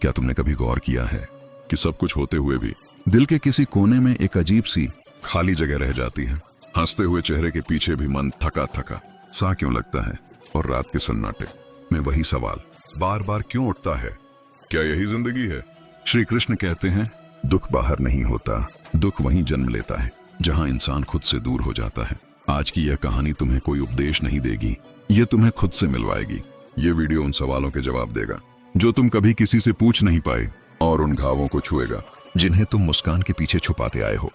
क्या तुमने कभी गौर किया है कि सब कुछ होते हुए भी दिल के किसी कोने में एक अजीब सी खाली जगह रह जाती है। हंसते हुए चेहरे के पीछे भी मन थका थका सा क्यों लगता है, और रात के सन्नाटे में वही सवाल बार बार क्यों उठता है, क्या यही जिंदगी है? श्री कृष्ण कहते हैं, दुख बाहर नहीं होता, दुख वहीं जन्म लेता है जहां इंसान खुद से दूर हो जाता है। आज की यह कहानी तुम्हें कोई उपदेश नहीं देगी, ये तुम्हें खुद से मिलवाएगी। ये वीडियो उन सवालों के जवाब देगा जो तुम कभी किसी से पूछ नहीं पाए, और उन घावों को छुएगा जिन्हें तुम मुस्कान के पीछे छुपाते आए हो।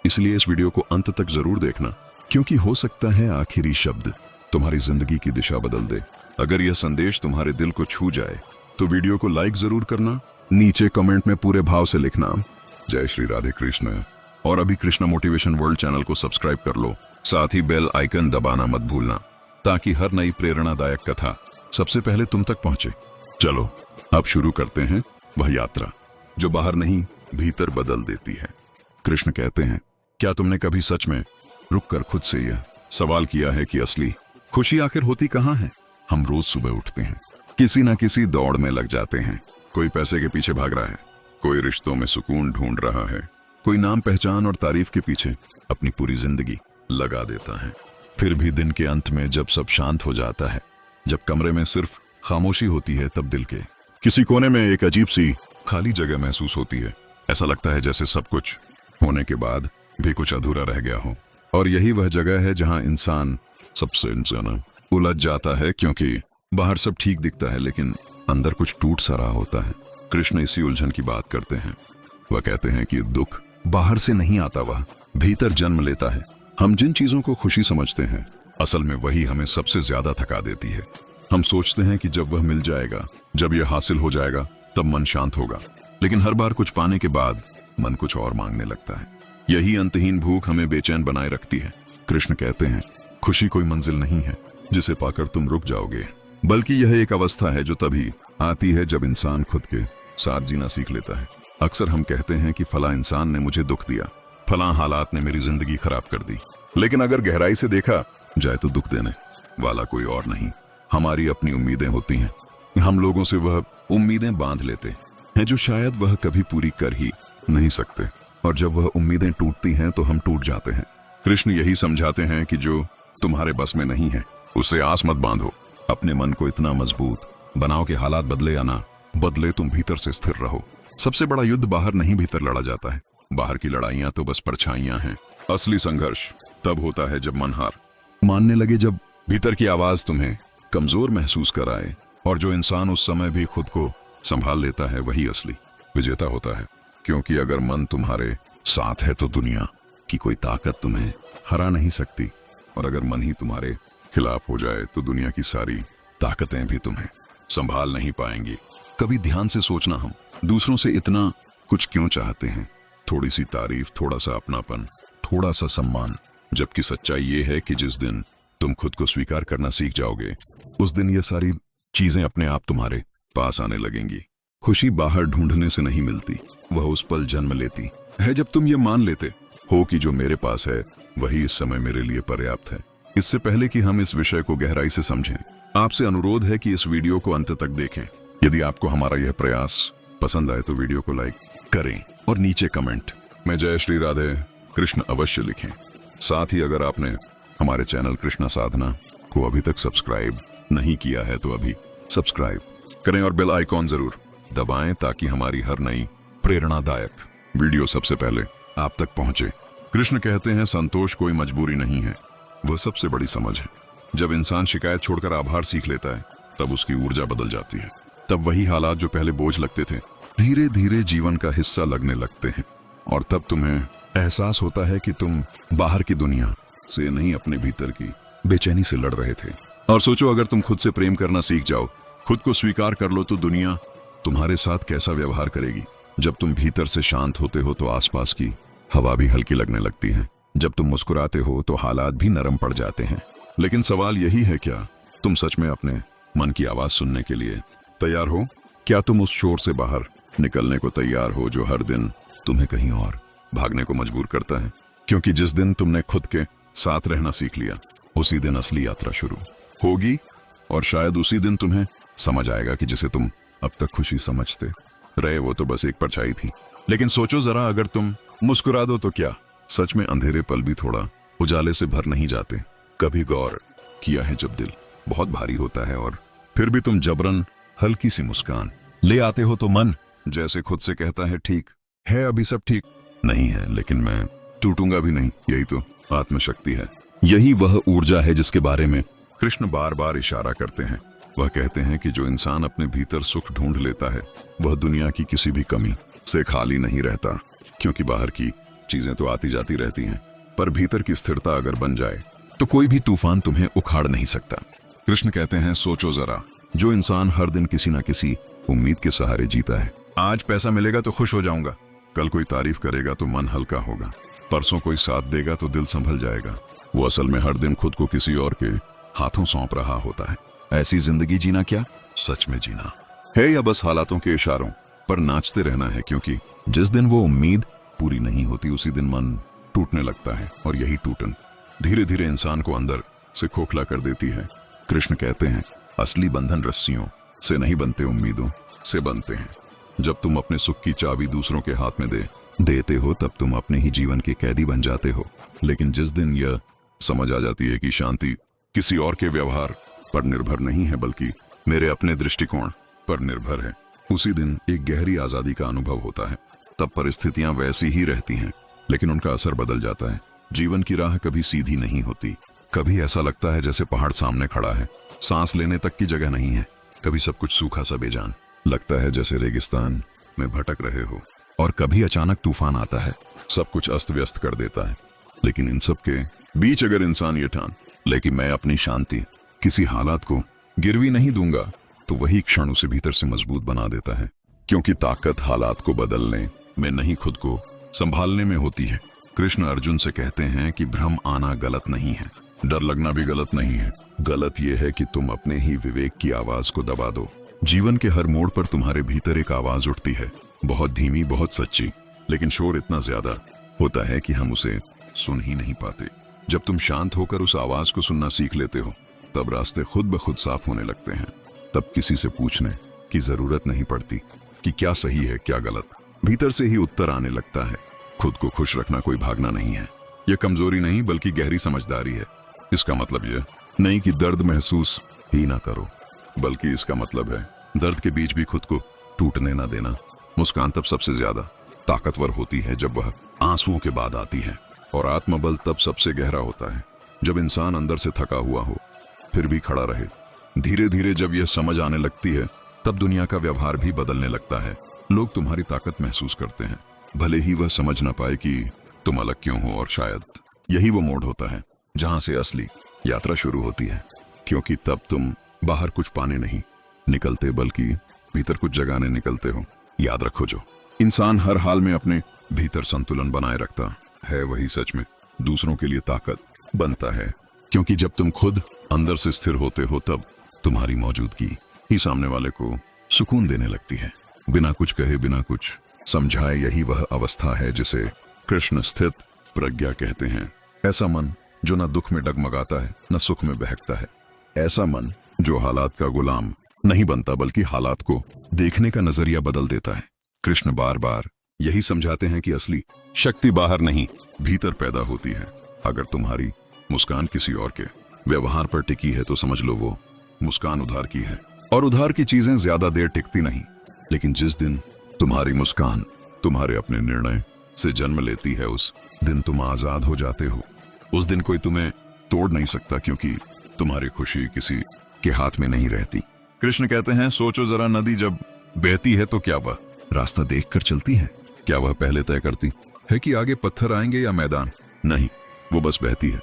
इसलिए इस वीडियो को अंत तक जरूर देखना, क्योंकि हो सकता है आखिरी शब्द तुम्हारी जिंदगी की दिशा बदल दे। अगर यह संदेश तुम्हारे दिल को छू जाए तो वीडियो को लाइक जरूर करना, नीचे कमेंट में पूरे भाव से लिखना जय श्री राधे कृष्ण, और अभी कृष्णा मोटिवेशन वर्ल्ड चैनल को सब्सक्राइब कर लो। साथ ही बेल आइकन दबाना मत भूलना, ताकि हर नई प्रेरणादायक कथा सबसे पहले तुम तक पहुंचे। चलो अब शुरू करते हैं वह यात्रा जो बाहर नहीं भीतर बदल देती है। कृष्ण कहते हैं, क्या तुमने कभी सच में रुककर खुद से यह सवाल किया है कि असली खुशी आखिर होती कहाँ है? हम रोज सुबह उठते हैं, किसी ना किसी दौड़ में लग जाते हैं। कोई पैसे के पीछे भाग रहा है, कोई रिश्तों में सुकून ढूंढ रहा है, कोई नाम पहचान और तारीफ के पीछे अपनी पूरी जिंदगी लगा देता है। फिर भी दिन के अंत में जब सब शांत हो जाता है, जब कमरे में सिर्फ खामोशी होती है, तब दिल के किसी कोने में एक अजीब सी खाली जगह महसूस होती है। ऐसा लगता है जैसे सब कुछ होने के बाद भी कुछ अधूरा रह गया हो। और यही वह जगह है जहां इंसान सबसे ज्यादा उलझ जाता है, क्योंकि बाहर सब ठीक दिखता है लेकिन अंदर कुछ टूट सा रहा होता है। कृष्ण इसी उलझन की बात करते हैं। वह कहते हैं कि दुख बाहर से नहीं आता, वह भीतर जन्म लेता है। हम जिन चीजों को खुशी समझते हैं, असल में वही हमें सबसे ज्यादा थका देती है। हम सोचते हैं कि जब वह मिल जाएगा, जब यह हासिल हो जाएगा, तब मन शांत होगा, लेकिन हर बार कुछ पाने के बाद मन कुछ और मांगने लगता है। यही अंतहीन भूख हमें बेचैन बनाए रखती है। कृष्ण कहते हैं, खुशी कोई मंजिल नहीं है जिसे पाकर तुम रुक जाओगे, बल्कि यह एक अवस्था है जो तभी आती है जब इंसान खुद के साथ जीना सीख लेता है। अक्सर हम कहते हैं कि फला इंसान ने मुझे दुख दिया, फला हालात ने मेरी जिंदगी खराब कर दी, लेकिन अगर गहराई से देखा जाए तो दुख देने वाला कोई और नहीं, हमारी अपनी उम्मीदें होती हैं। हम लोगों से वह उम्मीदें बांध लेते हैं जो शायद वह कभी पूरी कर ही नहीं सकते, और जब वह उम्मीदें टूटती हैं तो हम टूट जाते हैं। कृष्ण यही समझाते हैं कि जो तुम्हारे बस में नहीं है उससे आस मत बांधो। अपने मन को इतना मजबूत बनाओ कि हालात बदले या ना बदले, तुम भीतर से स्थिर रहो। सबसे बड़ा युद्ध बाहर नहीं भीतर लड़ा जाता है। बाहर की लड़ाइयां तो बस परछाइयां हैं। असली संघर्ष तब होता है जब मन हार मानने लगे, जब भीतर की आवाज तुम्हें कमजोर महसूस कराए। और जो इंसान उस समय भी खुद को संभाल लेता है वही असली विजेता होता है, क्योंकि अगर मन तुम्हारे साथ है तो दुनिया की कोई ताकत तुम्हें हरा नहीं सकती, और अगर मन ही तुम्हारे खिलाफ हो जाए तो दुनिया की सारी ताकतें भी तुम्हें संभाल नहीं पाएंगी। कभी ध्यान से सोचना, हम दूसरों से इतना कुछ क्यों चाहते हैं? थोड़ी सी तारीफ, थोड़ा सा अपनापन, थोड़ा सा सम्मान, जबकि सच्चाई ये है कि जिस दिन तुम खुद को स्वीकार करना सीख जाओगे, उस दिन ये सारी चीजें अपने आप तुम्हारे पास आने लगेंगी। खुशी बाहर ढूंढने से नहीं मिलती, वह उस पल जन्म लेती है जब तुम ये मान लेते हो कि जो मेरे पास है वही इस समय मेरे लिए पर्याप्त है। इससे पहले कि हम इस विषय को गहराई से समझें, आपसे अनुरोध है कि इस वीडियो को अंत तक देखें। यदि आपको हमारा यह प्रयास पसंद आए तो वीडियो को लाइक करें और नीचे कमेंट में जय श्री राधे कृष्ण अवश्य लिखें। साथ ही अगर आपने हमारे चैनल कृष्णा साधना को अभी तक सब्सक्राइब नहीं किया है तो अभी सब्सक्राइब करें और बेल आइकॉन जरूर दबाएं, ताकि हमारी हर नई प्रेरणादायक वीडियो सबसे पहले आप तक पहुंचे। कृष्ण कहते हैं, संतोष कोई मजबूरी नहीं है, वह सबसे बड़ी समझ है। जब इंसान शिकायत छोड़कर आभार सीख लेता है, तब उसकी ऊर्जा बदल जाती है। तब वही हालात जो पहले बोझ लगते थे धीरे धीरे जीवन का हिस्सा लगने लगते हैं, और तब तुम्हें एहसास होता है कि तुम बाहर की दुनिया से नहीं, अपने भीतर की बेचैनी से लड़ रहे थे। और सोचो, अगर तुम खुद से प्रेम करना सीख जाओ, खुद को स्वीकार कर लो, तो दुनिया तुम्हारे साथ कैसा व्यवहार करेगी। जब तुम भीतर से शांत होते हो तो आसपास की हवा भी हल्की लगने लगती है। जब तुम मुस्कुराते हो तो हालात भी नरम पड़ जाते हैं। लेकिन सवाल यही है, क्या तुम सच में अपने मन की आवाज सुनने के लिए तैयार हो? क्या तुम उस शोर से बाहर निकलने को तैयार हो जो हर दिन तुम्हें कहीं और भागने को मजबूर करता है? क्योंकि जिस दिन तुमने खुद के साथ रहना सीख लिया, उसी दिन असली यात्रा शुरू होगी, और शायद उसी दिन तुम्हें समझ आएगा कि जिसे तुम अब तक खुशी समझते रहे वो तो बस एक परछाई थी। लेकिन सोचो जरा, अगर तुम मुस्कुरा दो तो क्या? सच में अंधेरे पल भी थोड़ा उजाले से भर नहीं जाते? कभी गौर किया है जब दिल बहुत भारी होता है और फिर भी तुम जबरन हल्की सी मुस्कान ले आते हो तो मन जैसे खुद से कहता है ठीक है, अभी सब ठीक नहीं है लेकिन मैं टूटूंगा भी नहीं। यही तो आत्मशक्ति है, यही वह ऊर्जा है जिसके बारे में कृष्ण बार बार इशारा करते हैं। वह कहते हैं कि जो इंसान अपने भीतर सुख ढूंढ लेता है वह दुनिया की किसी भी कमी से खाली नहीं रहता, क्योंकि बाहर की चीजें तो आती जाती रहती हैं, पर भीतर की स्थिरता अगर बन जाए तो कोई भी तूफान तुम्हें उखाड़ नहीं सकता। कृष्ण कहते हैं, सोचो जरा, जो इंसान हर दिन किसी ना किसी उम्मीद के सहारे जीता है, आज पैसा मिलेगा तो खुश हो जाऊंगा, कल कोई तारीफ करेगा तो मन हल्का होगा, परसों कोई साथ देगा तो दिल संभल जाएगा, वो असल में हर दिन खुद को किसी और के हाथों सौंप रहा होता है। ऐसी जिंदगी जीना क्या सच में जीना है, या बस हालातों के इशारों पर नाचते रहना है? क्योंकि जिस दिन वो उम्मीद पूरी नहीं होती उसी दिन मन टूटने लगता है, और यही टूटन धीरे धीरे इंसान को अंदर से खोखला कर देती है। कृष्ण कहते हैं, असली बंधन रस्सियों से नहीं बनते, उम्मीदों से बनते हैं। जब तुम अपने सुख की चाबी दूसरों के हाथ में देते हो तब तुम अपने ही जीवन के कैदी बन जाते हो। लेकिन जिस दिन यह समझ आ जाती है कि शांति किसी और के व्यवहार पर निर्भर नहीं है बल्कि मेरे अपने दृष्टिकोण पर निर्भर है, उसी दिन एक गहरी आजादी का अनुभव होता है। तब परिस्थितियां वैसी ही रहती हैं लेकिन उनका असर बदल जाता है। जीवन की राह कभी सीधी नहीं होती, कभी ऐसा लगता है जैसे पहाड़ सामने खड़ा है, सांस लेने तक की जगह नहीं है, कभी सब कुछ सूखा सा बेजान लगता है जैसे रेगिस्तान में भटक रहे हो, और कभी अचानक तूफान आता है, सब कुछ अस्त व्यस्त कर देता है। लेकिन इन सब के बीच अगर इंसान ये ठान ले कि मैं अपनी शांति किसी हालात को गिरवी नहीं दूंगा, तो वही क्षण उसे भीतर से मजबूत बना देता है। क्योंकि ताकत हालात को बदलने में नहीं, खुद को संभालने में होती है। कृष्ण अर्जुन से कहते हैं कि भ्रम आना गलत नहीं है, डर लगना भी गलत नहीं है, गलत यह है कि तुम अपने ही विवेक की आवाज को दबा दो। जीवन के हर मोड़ पर तुम्हारे भीतर एक आवाज उठती है, बहुत धीमी, बहुत सच्ची, लेकिन शोर इतना ज्यादा होता है कि हम उसे सुन ही नहीं पाते। जब तुम शांत होकर उस आवाज को सुनना सीख लेते हो तब रास्ते खुद ब खुद साफ होने लगते हैं। तब किसी से पूछने की जरूरत नहीं पड़ती कि क्या सही है क्या गलत, भीतर से ही उत्तर आने लगता है। खुद को खुश रखना कोई भागना नहीं है, यह कमजोरी नहीं बल्कि गहरी समझदारी है। इसका मतलब यह नहीं कि दर्द महसूस ही ना करो, बल्कि इसका मतलब है दर्द के बीच भी खुद को टूटने ना देना। मुस्कान तब सबसे ज्यादा ताकतवर होती है जब वह आंसुओं के बाद आती है, और आत्मबल तब सबसे गहरा होता है जब इंसान अंदर से थका हुआ हो फिर भी खड़ा रहे। धीरे धीरे जब यह समझ आने लगती है तब दुनिया का व्यवहार भी बदलने लगता है। लोग तुम्हारी ताकत महसूस करते हैं, भले ही वह समझ ना पाए कि तुम अलग क्यों हो, और शायद यही वो मोड़ होता है जहां से असली यात्रा शुरू होती है। क्योंकि तब तुम बाहर कुछ पाने नहीं निकलते बल्कि भीतर कुछ जगाने निकलते हो। याद रखो, जो इंसान हर हाल में अपने भीतर संतुलन बनाए रखता है वही सच में दूसरों के लिए ताकत बनता है। क्योंकि जब तुम खुद अंदर से स्थिर होते हो तब तुम्हारी मौजूदगी ही सामने वाले को सुकून देने लगती है, बिना कुछ कहे, बिना कुछ समझाए। यही वह अवस्था है जिसे कृष्ण स्थित प्रज्ञा कहते हैं। ऐसा मन जो न दुख में डगमगाता है न सुख में बहकता है, ऐसा मन जो हालात का गुलाम नहीं बनता बल्कि हालात को देखने का नजरिया बदल देता है। कृष्ण बार बार यही समझाते हैं कि असली शक्ति बाहर नहीं भीतर पैदा होती है। अगर तुम्हारी मुस्कान किसी और के व्यवहार पर टिकी है तो समझ लो वो मुस्कान उधार की है, और उधार की चीजें ज्यादा देर टिकती नहीं। लेकिन जिस दिन तुम्हारी मुस्कान तुम्हारे अपने निर्णय से जन्म लेती है उस दिन तुम आजाद हो जाते हो। उस दिन कोई तुम्हें तोड़ नहीं सकता, क्योंकि तुम्हारी खुशी किसी के हाथ में नहीं रहती। कृष्ण कहते हैं, सोचो जरा, नदी जब बहती है तो क्या वह रास्ता देखकर चलती है? क्या वह पहले तय करती है कि आगे पत्थर आएंगे या मैदान? नहीं, वो बस बहती है।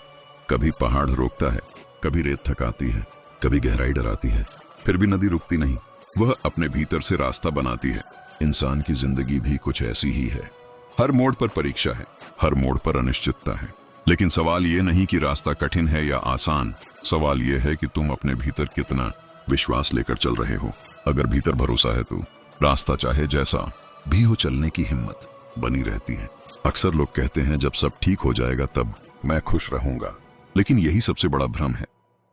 कभी पहाड़ रोकता है, कभी रेत थकाती है, कभी गहराई डराती है, फिर भी नदी रुकती नहीं, वह अपने भीतर से रास्ता बनाती है। इंसान की जिंदगी भी कुछ ऐसी ही है। हर मोड़ पर परीक्षा है, हर मोड़ पर अनिश्चितता है। लेकिन सवाल ये नहीं कि रास्ता कठिन है या आसान, सवाल ये है कि तुम अपने भीतर कितना विश्वास लेकर चल रहे हो। अगर भीतर भरोसा है तो रास्ता चाहे जैसा भी हो चलने की हिम्मत बनी रहती है। अक्सर लोग कहते हैं जब सब ठीक हो जाएगा तब मैं खुश रहूंगा, लेकिन यही सबसे बड़ा भ्रम है।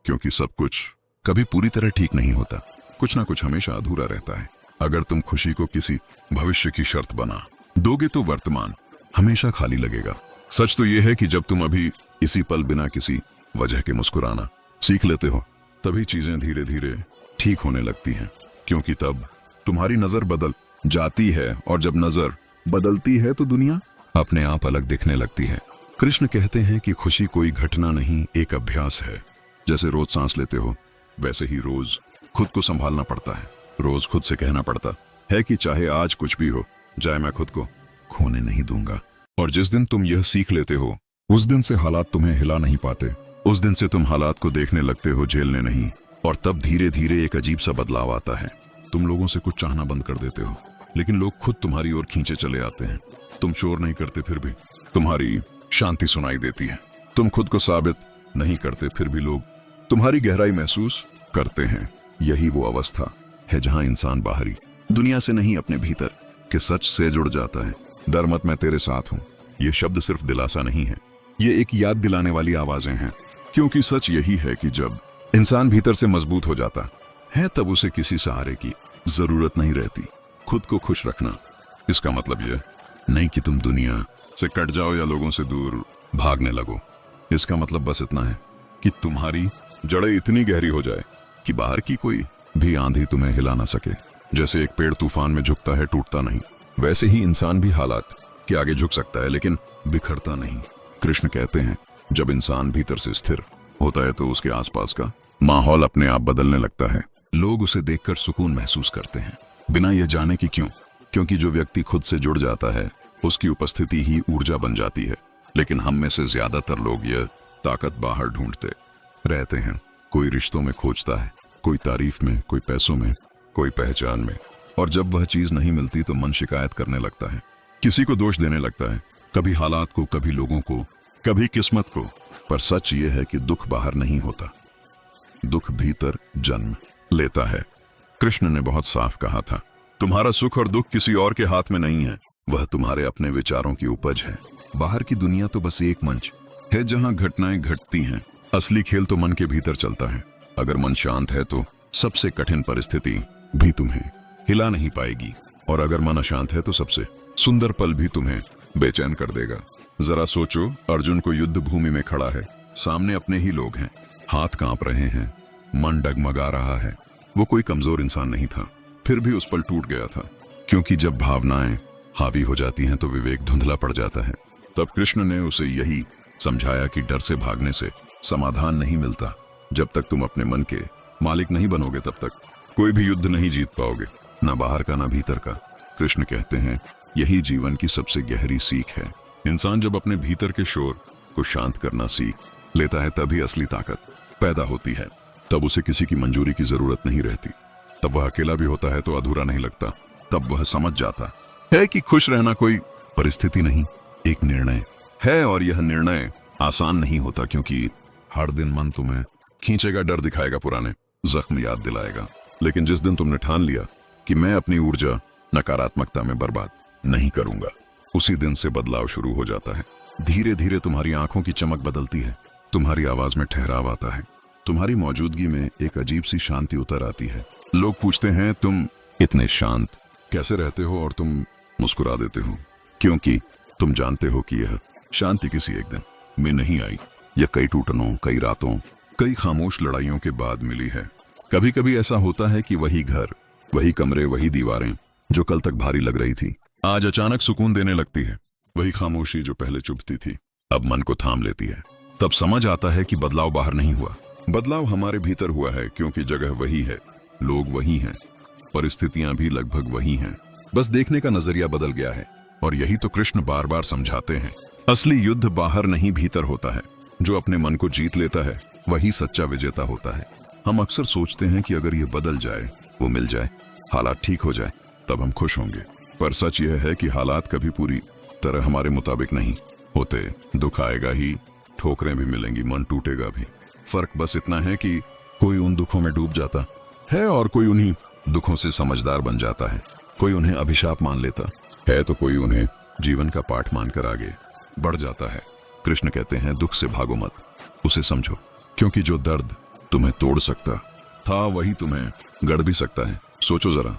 क्योंकि सब कुछ कभी पूरी तरह ठीक नहीं होता, कुछ ना कुछ हमेशा अधूरा रहता है। अगर तुम खुशी को किसी भविष्य की शर्त बना दोगे तो वर्तमान हमेशा खाली लगेगा। सच तो यह है कि जब तुम अभी इसी पल बिना किसी वजह के मुस्कुराना सीख लेते हो, तभी चीजें धीरे धीरे ठीक होने लगती हैं, क्योंकि तब तुम्हारी नजर बदल जाती है, और जब नजर बदलती है तो दुनिया अपने आप अलग दिखने लगती है। कृष्ण कहते हैं कि खुशी कोई घटना नहीं, एक अभ्यास है। जैसे रोज सांस लेते हो, वैसे ही रोज खुद को संभालना पड़ता है। रोज खुद से कहना पड़ता है कि चाहे आज कुछ भी हो जाए, मैं खुद को खोने नहीं दूंगा। और जिस दिन तुम यह सीख लेते हो, उस दिन से हालात तुम्हें हिला नहीं पाते। उस दिन से तुम हालात को देखने लगते हो, झेलने नहीं। और तब धीरे धीरे एक अजीब सा बदलाव आता है। तुम लोगों से कुछ चाहना बंद कर देते हो, लेकिन लोग खुद तुम्हारी ओर खींचे चले आते हैं। तुम शोर नहीं करते, फिर भी तुम्हारी शांति सुनाई देती है। तुम खुद को साबित नहीं करते, फिर भी लोग तुम्हारी गहराई महसूस करते हैं। यही वो अवस्था है जहां इंसान बाहरी दुनिया से नहीं, अपने भीतर के सच से जुड़ जाता है। डर मत, मैं तेरे साथ हूं। ये शब्द सिर्फ दिलासा नहीं है, ये एक याद दिलाने वाली आवाजें हैं। क्योंकि सच यही है कि जब इंसान भीतर से मजबूत हो जाता है, तब उसे किसी सहारे की जरूरत नहीं रहती। खुद को खुश रखना, इसका मतलब यह नहीं कि तुम दुनिया से कट जाओ या लोगों से दूर भागने लगो। इसका मतलब बस इतना है कि तुम्हारी जड़ें इतनी गहरी हो जाए कि बाहर की कोई भी आंधी तुम्हें हिला ना सके। जैसे एक पेड़ तूफान में झुकता है, टूटता नहीं, वैसे ही इंसान भी हालात के आगे झुक सकता है, लेकिन बिखरता नहीं। कृष्ण कहते हैं, जब इंसान भीतर से स्थिर होता है तो उसके आसपास का माहौल अपने आप बदलने लगता है। लोग उसे देखकर सुकून महसूस करते हैं, बिना यह जाने कि क्यों। क्योंकि जो व्यक्ति खुद से जुड़ जाता है, उसकी उपस्थिति ही ऊर्जा बन जाती है। लेकिन हम में से ज्यादातर लोग यह ताकत बाहर ढूंढते रहते हैं। कोई रिश्तों में खोजता है, कोई तारीफ में, कोई पैसों में, कोई पहचान में। और जब वह चीज नहीं मिलती तो मन शिकायत करने लगता है, किसी को दोष देने लगता है, कभी हालात को, कभी लोगों को, कभी किस्मत को। पर सच ये है कि दुख बाहर नहीं होता, दुख भीतर जन्म लेता है। कृष्ण ने बहुत साफ कहा था, तुम्हारा सुख और दुख किसी और के हाथ में नहीं है, वह तुम्हारे अपने विचारों की उपज है। बाहर की दुनिया तो बस एक मंच है जहां घटनाएं घटती हैं। असली खेल तो मन के भीतर चलता है। अगर मन शांत है तो सबसे कठिन परिस्थिति भी तुम्हें हिला नहीं पाएगी, और अगर मन अशांत है तो सबसे सुंदर पल भी तुम्हें बेचैन कर देगा। जरा सोचो, अर्जुन को युद्ध भूमि में खड़ा है, सामने अपने ही लोग हैं, हाथ कांप रहे हैं, मन डगमगा रहा है। वो कोई कमजोर इंसान नहीं था, फिर भी उस पल टूट गया था। क्योंकि जब भावनाएं हावी हो जाती हैं तो विवेक धुंधला पड़ जाता है। तब कृष्ण ने उसे यही समझाया कि डर से भागने से समाधान नहीं मिलता। जब तक तुम अपने मन के मालिक नहीं बनोगे, तब तक कोई भी युद्ध नहीं जीत पाओगे, ना बाहर का ना भीतर का। कृष्ण कहते हैं, यही जीवन की सबसे गहरी सीख है। इंसान जब अपने भीतर के शोर को शांत करना सीख लेता है, तभी असली ताकत पैदा होती है। तब उसे किसी की मंजूरी की जरूरत नहीं रहती। तब वह अकेला भी होता है तो अधूरा नहीं लगता। तब वह समझ जाता है कि खुश रहना कोई परिस्थिति नहीं, एक निर्णय है। और यह निर्णय आसान नहीं होता, क्योंकि हर दिन मन तुम्हें खींचेगा, डर दिखाएगा, पुराने जख्म याद दिलाएगा। लेकिन जिस दिन तुमने ठान लिया कि मैं अपनी ऊर्जा नकारात्मकता में बर्बाद नहीं करूंगा, उसी दिन से बदलाव शुरू हो जाता है। धीरे धीरे तुम्हारी आंखों की चमक बदलती है, तुम्हारी आवाज में ठहराव आता है, तुम्हारी मौजूदगी में एक अजीब सी शांति उतर आती है। लोग पूछते हैं, तुम इतने शांत कैसे रहते हो, और तुम मुस्कुरा देते हो। क्योंकि तुम जानते हो कि यह शांति किसी एक दिन में नहीं आई, यह कई टूटनों, कई रातों, कई खामोश लड़ाइयों के बाद मिली है। कभी कभी ऐसा होता है कि वही घर, वही कमरे, वही दीवारें जो कल तक भारी लग रही थी, आज अचानक सुकून देने लगती है। वही खामोशी जो पहले चुभती थी, अब मन को थाम लेती है। तब समझ आता है कि बदलाव बाहर नहीं हुआ, बदलाव हमारे भीतर हुआ है। क्योंकि जगह वही है, लोग वही हैं, परिस्थितियां भी लगभग वही हैं, बस देखने का नजरिया बदल गया है। और यही तो कृष्ण बार बार समझाते हैं, असली युद्ध बाहर नहीं भीतर होता है। जो अपने मन को जीत लेता है वही सच्चा विजेता होता है। हम अक्सर सोचते हैं कि अगर ये बदल जाए, वो मिल जाए, हालात ठीक हो जाए, तब हम खुश होंगे। पर सच यह है कि हालात कभी पूरी तरह हमारे मुताबिक नहीं होते। दुख आएगा ही, ठोकरें भी मिलेंगी, मन टूटेगा भी। फर्क बस इतना है कि कोई उन दुखों में डूब जाता है और कोई उन्हीं दुखों से समझदार बन जाता है। कोई उन्हें अभिशाप मान लेता है तो कोई उन्हें जीवन का पाठ मानकर आगे बढ़ जाता है। कृष्ण कहते हैं, दुख से भागो मत, उसे समझो। क्योंकि जो दर्द तुम्हें तोड़ सकता था वही तुम्हें गढ़ भी सकता है। सोचो जरा,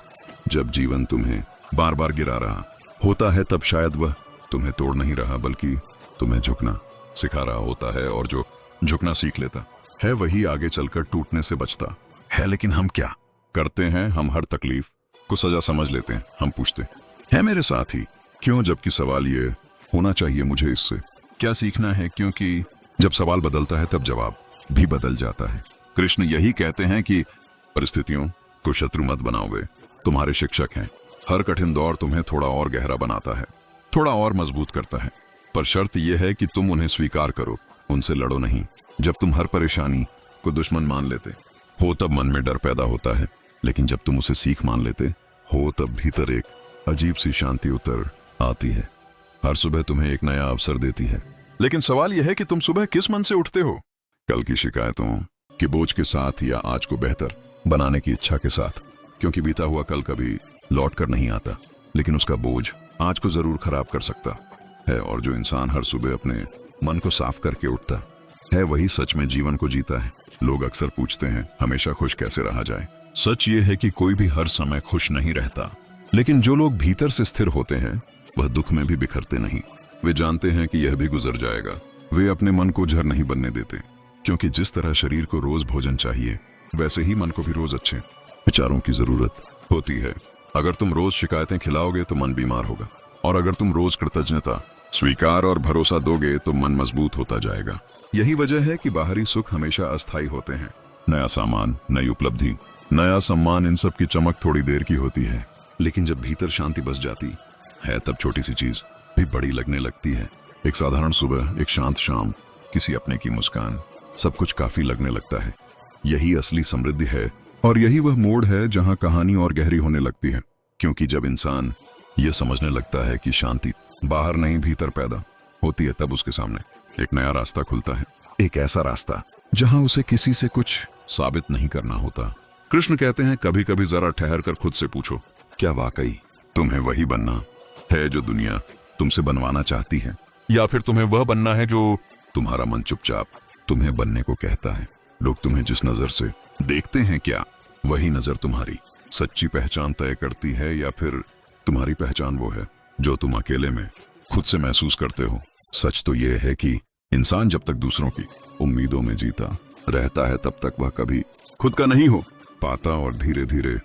जब जीवन तुम्हें बार बार गिरा रहा होता है, तब शायद वह तुम्हें तोड़ नहीं रहा बल्कि तुम्हें झुकना सिखा रहा होता है, और जो झुकना सीख लेता है वही आगे चलकर टूटने से बचता है। लेकिन हम क्या करते हैं? हम हर तकलीफ को सजा समझ लेते हैं। हम पूछते हैं मेरे साथ ही क्यों, जबकि सवाल ये होना चाहिए मुझे इससे क्या सीखना है, क्योंकि जब सवाल बदलता है तब जवाब भी बदल जाता है। कृष्ण यही कहते हैं कि परिस्थितियों को शत्रु मत बनाओ, वे तुम्हारे शिक्षक हैं। हर कठिन दौर तुम्हें थोड़ा और गहरा बनाता है, थोड़ा और मजबूत करता है, पर शर्त यह है कि तुम उन्हें स्वीकार करो, उनसे लड़ो नहीं। जब तुम हर परेशानी को दुश्मन मान लेते हो तब मन में डर पैदा होता है, लेकिन जब तुम उसे सीख मान लेते हो तब भीतर एक अजीब सी शांति उतर आती है। हर सुबह तुम्हें एक नया अवसर देती है, लेकिन सवाल यह है कि तुम सुबह किस मन से उठते हो? कल की शिकायतों के बोझ के साथ या आज को बेहतर बनाने की इच्छा के साथ? क्योंकि बीता हुआ कल कभी लौट कर नहीं आता, लेकिन उसका बोझ आज को जरूर खराब कर सकता है। और जो इंसान हर सुबह अपने मन को साफ करके उठता है वही सच में जीवन को जीता है। लोग अक्सर पूछते हैं हमेशा खुश कैसे रहा जाए। सच ये है कि कोई भी हर समय खुश नहीं रहता, लेकिन जो लोग भीतर से स्थिर होते हैं वह दुख में भी बिखरते नहीं। वे जानते हैं कि यह भी गुजर जाएगा। वे अपने मन को झर नहीं बनने देते, क्योंकि जिस तरह शरीर को रोज भोजन चाहिए वैसे ही मन को भी रोज अच्छे विचारों की जरूरत होती है। अगर तुम रोज शिकायतें खिलाओगे तो मन बीमार होगा, और अगर तुम रोज कृतज्ञता, स्वीकार और भरोसा दोगे तो मन मजबूत होता जाएगा। यही वजह है कि बाहरी सुख हमेशा अस्थायी होते हैं। नया सामान, नई उपलब्धि, नया सम्मान, इन सब की चमक थोड़ी देर की होती है, लेकिन जब भीतर शांति बस जाती है तब छोटी सी चीज भी बड़ी लगने लगती है। एक साधारण सुबह, एक शांत शाम, किसी अपने की मुस्कान, सब कुछ काफी लगने लगता है। यही असली समृद्धि है, और यही वह मोड़ है जहां कहानी और गहरी होने लगती है। क्योंकि जब इंसान यह समझने लगता है कि शांति बाहर नहीं भीतर पैदा होती है, तब उसके सामने एक नया रास्ता खुलता है। एक ऐसा रास्ता जहां उसे किसी से कुछ साबित नहीं करना होता। कृष्ण कहते हैं कभी कभी जरा ठहर कर खुद से पूछो, क्या वाकई तुम्हें वही बनना है जो दुनिया तुमसे बनवाना चाहती है, या फिर तुम्हें वह बनना है जो तुम्हारा मन चुपचाप तुम्हें बनने को कहता है? लोग तुम्हें जिस नजर से देखते हैं, क्या वही नजर तुम्हारी सच्ची पहचान तय करती है, या फिर तुम्हारी पहचान वो है जो तुम अकेले में खुद से महसूस करते हो? सच तो यह है कि इंसान जब तक दूसरों की उम्मीदों में जीता रहता है तब तक वह कभी खुद का नहीं हो पाता, और धीरे धीरे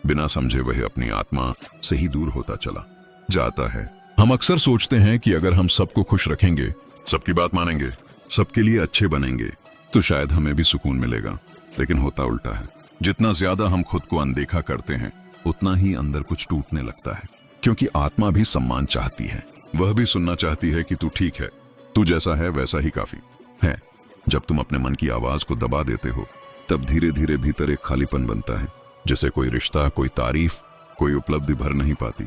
बिना समझे वह अपनी आत्मा से ही दूर होता चला जाता है। हम अक्सर सोचते हैं कि अगर हम सबको खुश रखेंगे, सबकी बात मानेंगे, सबके लिए अच्छे बनेंगे, तो शायद हमें भी सुकून मिलेगा। लेकिन होता उल्टा है। जितना ज्यादा हम खुद को अनदेखा करते हैं उतना ही अंदर कुछ टूटने लगता है, क्योंकि आत्मा भी सम्मान चाहती है। वह भी सुनना चाहती है कि तू ठीक है, तू जैसा है वैसा ही काफी है। जब तुम अपने मन की आवाज को दबा देते हो तब धीरे धीरे भीतर एक खालीपन बनता है, जिसे कोई रिश्ता, कोई तारीफ, कोई उपलब्धि भर नहीं पाती।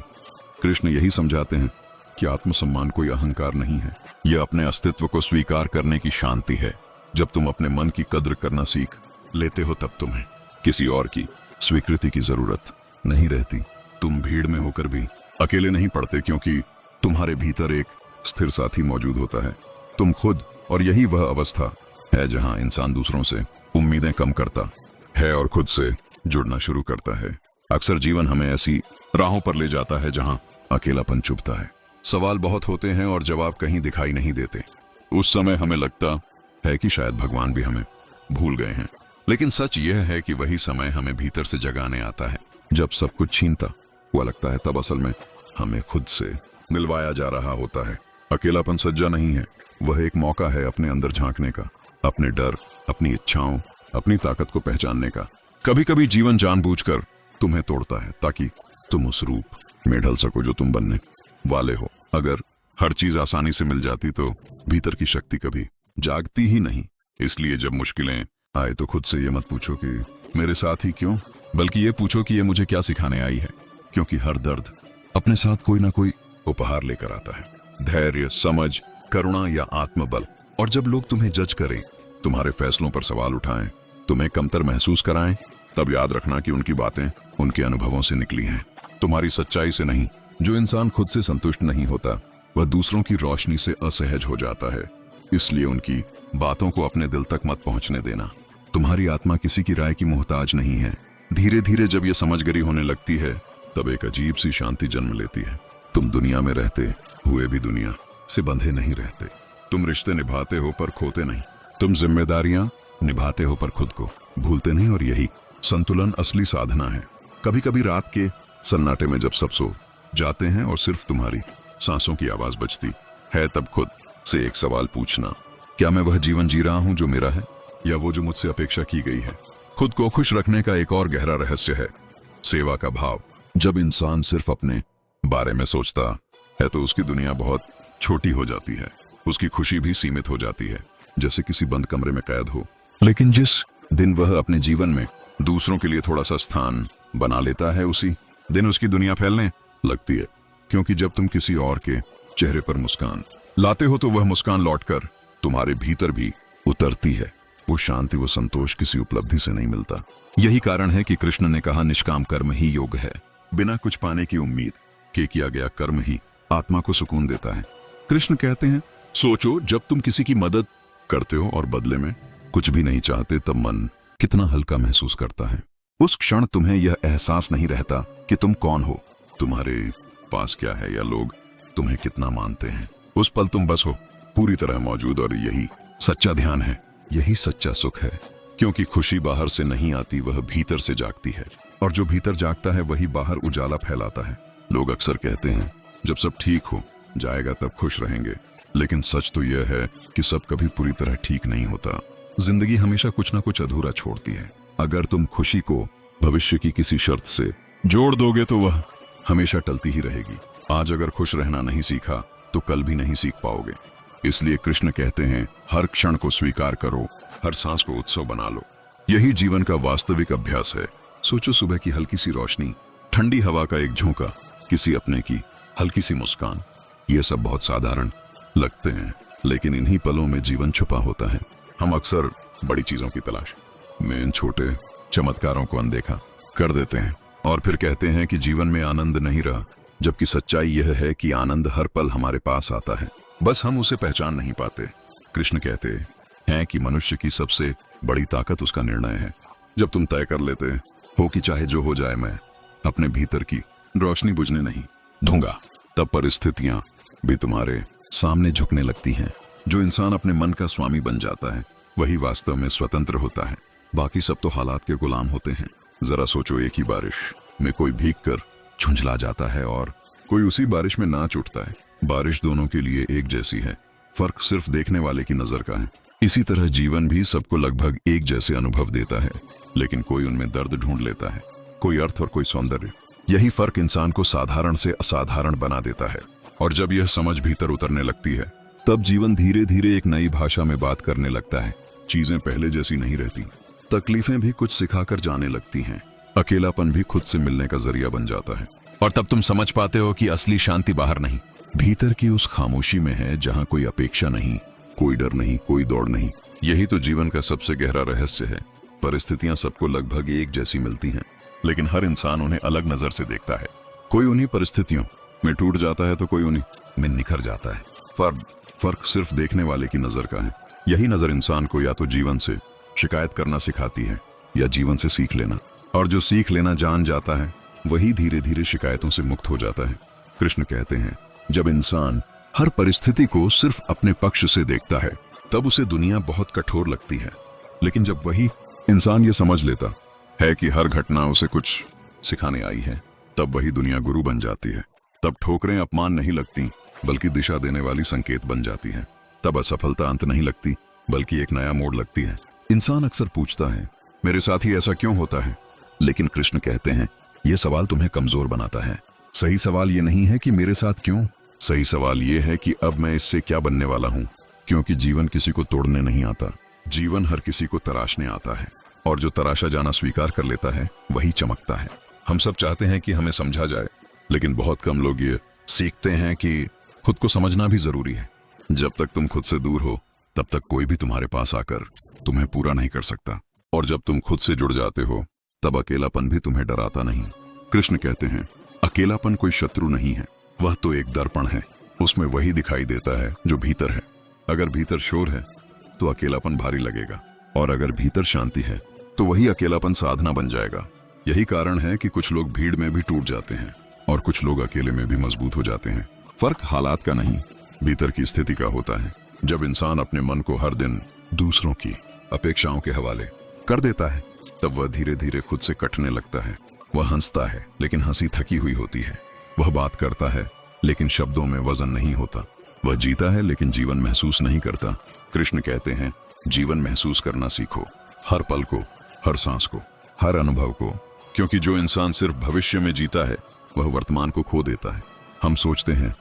कृष्ण यही समझाते हैं कि आत्मसम्मान कोई अहंकार नहीं है, यह अपने अस्तित्व को स्वीकार करने की शांति है। जब तुम अपने मन की कद्र करना सीख लेते हो तब तुम्हें किसी और की स्वीकृति की जरूरत नहीं रहती। तुम भीड़ में होकर भी अकेले नहीं पड़ते, क्योंकि तुम्हारे भीतर एक स्थिर साथी मौजूद होता है, तुम खुद। और यही वह अवस्था है जहां इंसान दूसरों से उम्मीदें कम करता है और खुद से जुड़ना शुरू करता है। अक्सर जीवन हमें ऐसी राहों पर ले जाता है जहां अकेलापन चुभता है, सवाल बहुत होते हैं और जवाब कहीं दिखाई नहीं देते। उस समय हमें लगता है कि शायद भगवान भी हमें भूल गए हैं, लेकिन सच यह है कि वही समय हमें भीतर से जगाने आता है। जब सब कुछ छीनता हुआ लगता है तब असल में हमें खुद से मिलवाया जा रहा होता है। अकेलापन सज्जा नहीं है, वह एक मौका है अपने अंदर झांकने का, अपने डर, अपनी इच्छाओं, अपनी ताकत को पहचानने का। कभी कभी जीवन जानबूझकर तुम्हें तोड़ता है ताकि तुम उस रूप में ढल सको जो तुम बनने वाले हो। अगर हर चीज आसानी से मिल जाती तो भीतर की शक्ति कभी जागती ही नहीं। इसलिए जब मुश्किलें आए तो खुद से ये मत पूछो कि मेरे साथ ही क्यों, बल्कि ये पूछो कि ये मुझे क्या सिखाने आई है। क्योंकि हर दर्द अपने साथ कोई ना कोई उपहार लेकर आता है, धैर्य, समझ, करुणा या आत्मबल। और जब लोग तुम्हें जज करें, तुम्हारे फैसलों पर सवाल उठाएं, तुम्हें कमतर महसूस कराएं, तब याद रखना कि उनकी बातें उनके अनुभवों से निकली हैं, तुम्हारी सच्चाई से नहीं। जो इंसान खुद से संतुष्ट नहीं होता वह दूसरों की रोशनी से असहज हो जाता है। इसलिए उनकी बातों को अपने दिल तक मत पहुंचने देना। तुम्हारी आत्मा किसी की राय की मोहताज नहीं है। धीरे धीरे जब यह समझ गरी होने लगती है तब एक अजीब सी शांति जन्म लेती है। तुम दुनिया में रहते हुए भी दुनिया से बंधे नहीं रहते। तुम रिश्ते निभाते हो पर खोते नहीं। तुम जिम्मेदारियां निभाते हो पर खुद को भूलते नहीं। और यही संतुलन असली साधना है। कभी कभी रात के सन्नाटे में जब सब सो जाते हैं और सिर्फ तुम्हारी सांसों की आवाज बजती है, तब खुद से एक सवाल पूछना, क्या मैं वह जीवन जी रहा हूं जो मेरा है, या वो जो मुझसे अपेक्षा की गई है। खुद को खुश रखने का एक और गहरा रहस्य है सेवा का भाव। जब इंसान सिर्फ अपने बारे में सोचता है तो उसकी दुनिया बहुत छोटी हो जाती है। उसकी खुशी भी सीमित हो जाती है, जैसे किसी बंद कमरे में कैद हो। लेकिन जिस दिन वह अपने जीवन में दूसरों के लिए थोड़ा सा स्थान बना लेता है, उसी दिन उसकी दुनिया फैलने लगती है। क्योंकि जब तुम किसी और के चेहरे पर मुस्कान लाते हो तो वह मुस्कान लौटकर तुम्हारे भीतर भी उतरती है। वो शांति, वो संतोष किसी उपलब्धि से नहीं मिलता। यही कारण है कि कृष्ण ने कहा, निष्काम कर्म ही योग है। बिना कुछ पाने की उम्मीद के किया गया कर्म ही आत्मा को सुकून देता है। कृष्ण कहते हैं, सोचो जब तुम किसी की मदद करते हो और बदले में कुछ भी नहीं चाहते, तब मन कितना हल्का महसूस करता है। उस क्षण तुम्हें यह एहसास नहीं रहता कि तुम कौन हो, तुम्हारे पास क्या है, या लोग तुम्हें कितना मानते हैं। उस पल तुम बस हो, पूरी तरह मौजूद। और यही सच्चा ध्यान है, यही सच्चा सुख है। क्योंकि खुशी बाहर से नहीं आती, वह भीतर से जागती है। और जो भीतर जागता है वही बाहर उजाला फैलाता है। लोग अक्सर कहते हैं, जब सब ठीक हो जाएगा तब खुश रहेंगे। लेकिन सच तो यह है कि सब कभी पूरी तरह ठीक नहीं होता। जिंदगी हमेशा कुछ ना कुछ अधूरा छोड़ती है। अगर तुम खुशी को भविष्य की किसी शर्त से जोड़ दोगे तो वह हमेशा टलती ही रहेगी। आज अगर खुश रहना नहीं सीखा तो कल भी नहीं सीख पाओगे। इसलिए कृष्ण कहते हैं, हर क्षण को स्वीकार करो, हर सांस को उत्सव बना लो। यही जीवन का वास्तविक अभ्यास है। सोचो, सुबह की हल्की सी रोशनी, ठंडी हवा का एक झोंका, किसी अपने की हल्की सी मुस्कान, ये सब बहुत साधारण लगते हैं, लेकिन इन्हीं पलों में जीवन छुपा होता है। हम अक्सर बड़ी चीजों की तलाश में इन छोटे चमत्कारों को अनदेखा कर देते हैं और फिर कहते हैं कि जीवन में आनंद नहीं रहा, जबकि सच्चाई यह है कि आनंद हर पल हमारे पास आता है, बस हम उसे पहचान नहीं पाते। कृष्ण कहते हैं कि मनुष्य की सबसे बड़ी ताकत उसका निर्णय है। जब तुम तय कर लेते हो कि चाहे जो हो जाए मैं अपने भीतर की रोशनी बुझने नहीं दूंगा, तब परिस्थितियां भी तुम्हारे सामने झुकने लगती हैं। जो इंसान अपने मन का स्वामी बन जाता है वही वास्तव में स्वतंत्र होता है। बाकी सब तो हालात के गुलाम होते हैं। जरा सोचो, एक ही बारिश में कोई भीग कर झुंझला जाता है और कोई उसी बारिश में नाच उठता है। बारिश दोनों के लिए एक जैसी है, फर्क सिर्फ देखने वाले की नजर का है। इसी तरह जीवन भी सबको लगभग एक जैसे अनुभव देता है, लेकिन कोई उनमें दर्द ढूंढ लेता है, कोई अर्थ और कोई सौंदर्य। यही फर्क इंसान को साधारण से असाधारण बना देता है। और जब यह समझ भीतर उतरने लगती है, तब जीवन धीरे धीरे एक नई भाषा में बात करने लगता है। चीजें पहले जैसी नहीं रहती, तकलीफें भी कुछ सिखाकर जाने लगती हैं, अकेलापन भी खुद से मिलने का जरिया बन जाता है। और तब तुम समझ पाते हो कि असली शांति बाहर नहीं, भीतर की उस खामोशी में है, जहां कोई अपेक्षा नहीं, कोई डर नहीं, कोई दौड़ नहीं। यही तो जीवन का सबसे गहरा रहस्य है। परिस्थितियां सबको लगभग एक जैसी मिलती हैं, लेकिन हर इंसान उन्हें अलग नजर से देखता है। कोई उन्हीं परिस्थितियों में टूट जाता है तो कोई उन्हीं में निखर जाता है। फर्क सिर्फ देखने वाले की नजर का है। यही नजर इंसान को या तो जीवन से शिकायत करना सिखाती है या जीवन से सीख लेना। और जो सीख लेना जान जाता है वही धीरे धीरे शिकायतों से मुक्त हो जाता है। कृष्ण कहते हैं, जब इंसान हर परिस्थिति को सिर्फ अपने पक्ष से देखता है तब उसे दुनिया बहुत कठोर लगती है। लेकिन जब वही इंसान ये समझ लेता है कि हर घटना उसे कुछ सिखाने आई है, तब वही दुनिया गुरु बन जाती है। तब ठोकरें अपमान नहीं लगती, बल्कि दिशा देने वाली संकेत बन जाती हैं। तब असफलता अंत नहीं लगती, बल्कि एक नया मोड़ लगती है। इंसान अक्सर पूछता है, मेरे साथ ही ऐसा क्यों होता है? लेकिन कृष्ण कहते हैं, यह सवाल तुम्हें कमजोर बनाता है। सही सवाल ये नहीं है कि मेरे साथ क्यों, सही सवाल ये है कि अब मैं इससे क्या बनने वाला हूँ। क्योंकि जीवन किसी को तोड़ने नहीं आता, जीवन हर किसी को तराशने आता है। और जो तराशा जाना स्वीकार कर लेता है वही चमकता है। हम सब चाहते हैं कि हमें समझा जाए, लेकिन बहुत कम लोग ये सीखते हैं कि खुद को समझना भी जरूरी है। जब तक तुम खुद से दूर हो तब तक कोई भी तुम्हारे पास आकर तुम्हें पूरा नहीं कर सकता। और जब तुम खुद से जुड़ जाते हो तब अकेलापन भी तुम्हें डराता नहीं। कृष्ण कहते हैं, अकेलापन कोई शत्रु नहीं है, वह तो एक दर्पण है। उसमें वही दिखाई देता है जो भीतर है। अगर भीतर शोर है तो अकेलापन भारी लगेगा, और अगर भीतर शांति है तो वही अकेलापन साधना बन जाएगा। यही कारण है कि कुछ लोग भीड़ में भी टूट जाते हैं और कुछ लोग अकेले में भी मजबूत हो जाते हैं। फर्क हालात का नहीं, भीतर की स्थिति का होता है। जब इंसान अपने मन को हर दिन दूसरों की अपेक्षाओं के हवाले कर देता है, तब वह धीरे धीरे खुद से कटने लगता है। वह हंसता है लेकिन हंसी थकी हुई होती है। वह बात करता है लेकिन शब्दों में वजन नहीं होता। वह जीता है लेकिन जीवन महसूस नहीं करता। कृष्ण कहते हैं, जीवन महसूस करना सीखो, हर पल को, हर सांस को, हर अनुभव को, क्योंकि जो इंसान सिर्फ भविष्य में जीता है वह वर्तमान को खो देता है। हम सोचते हैं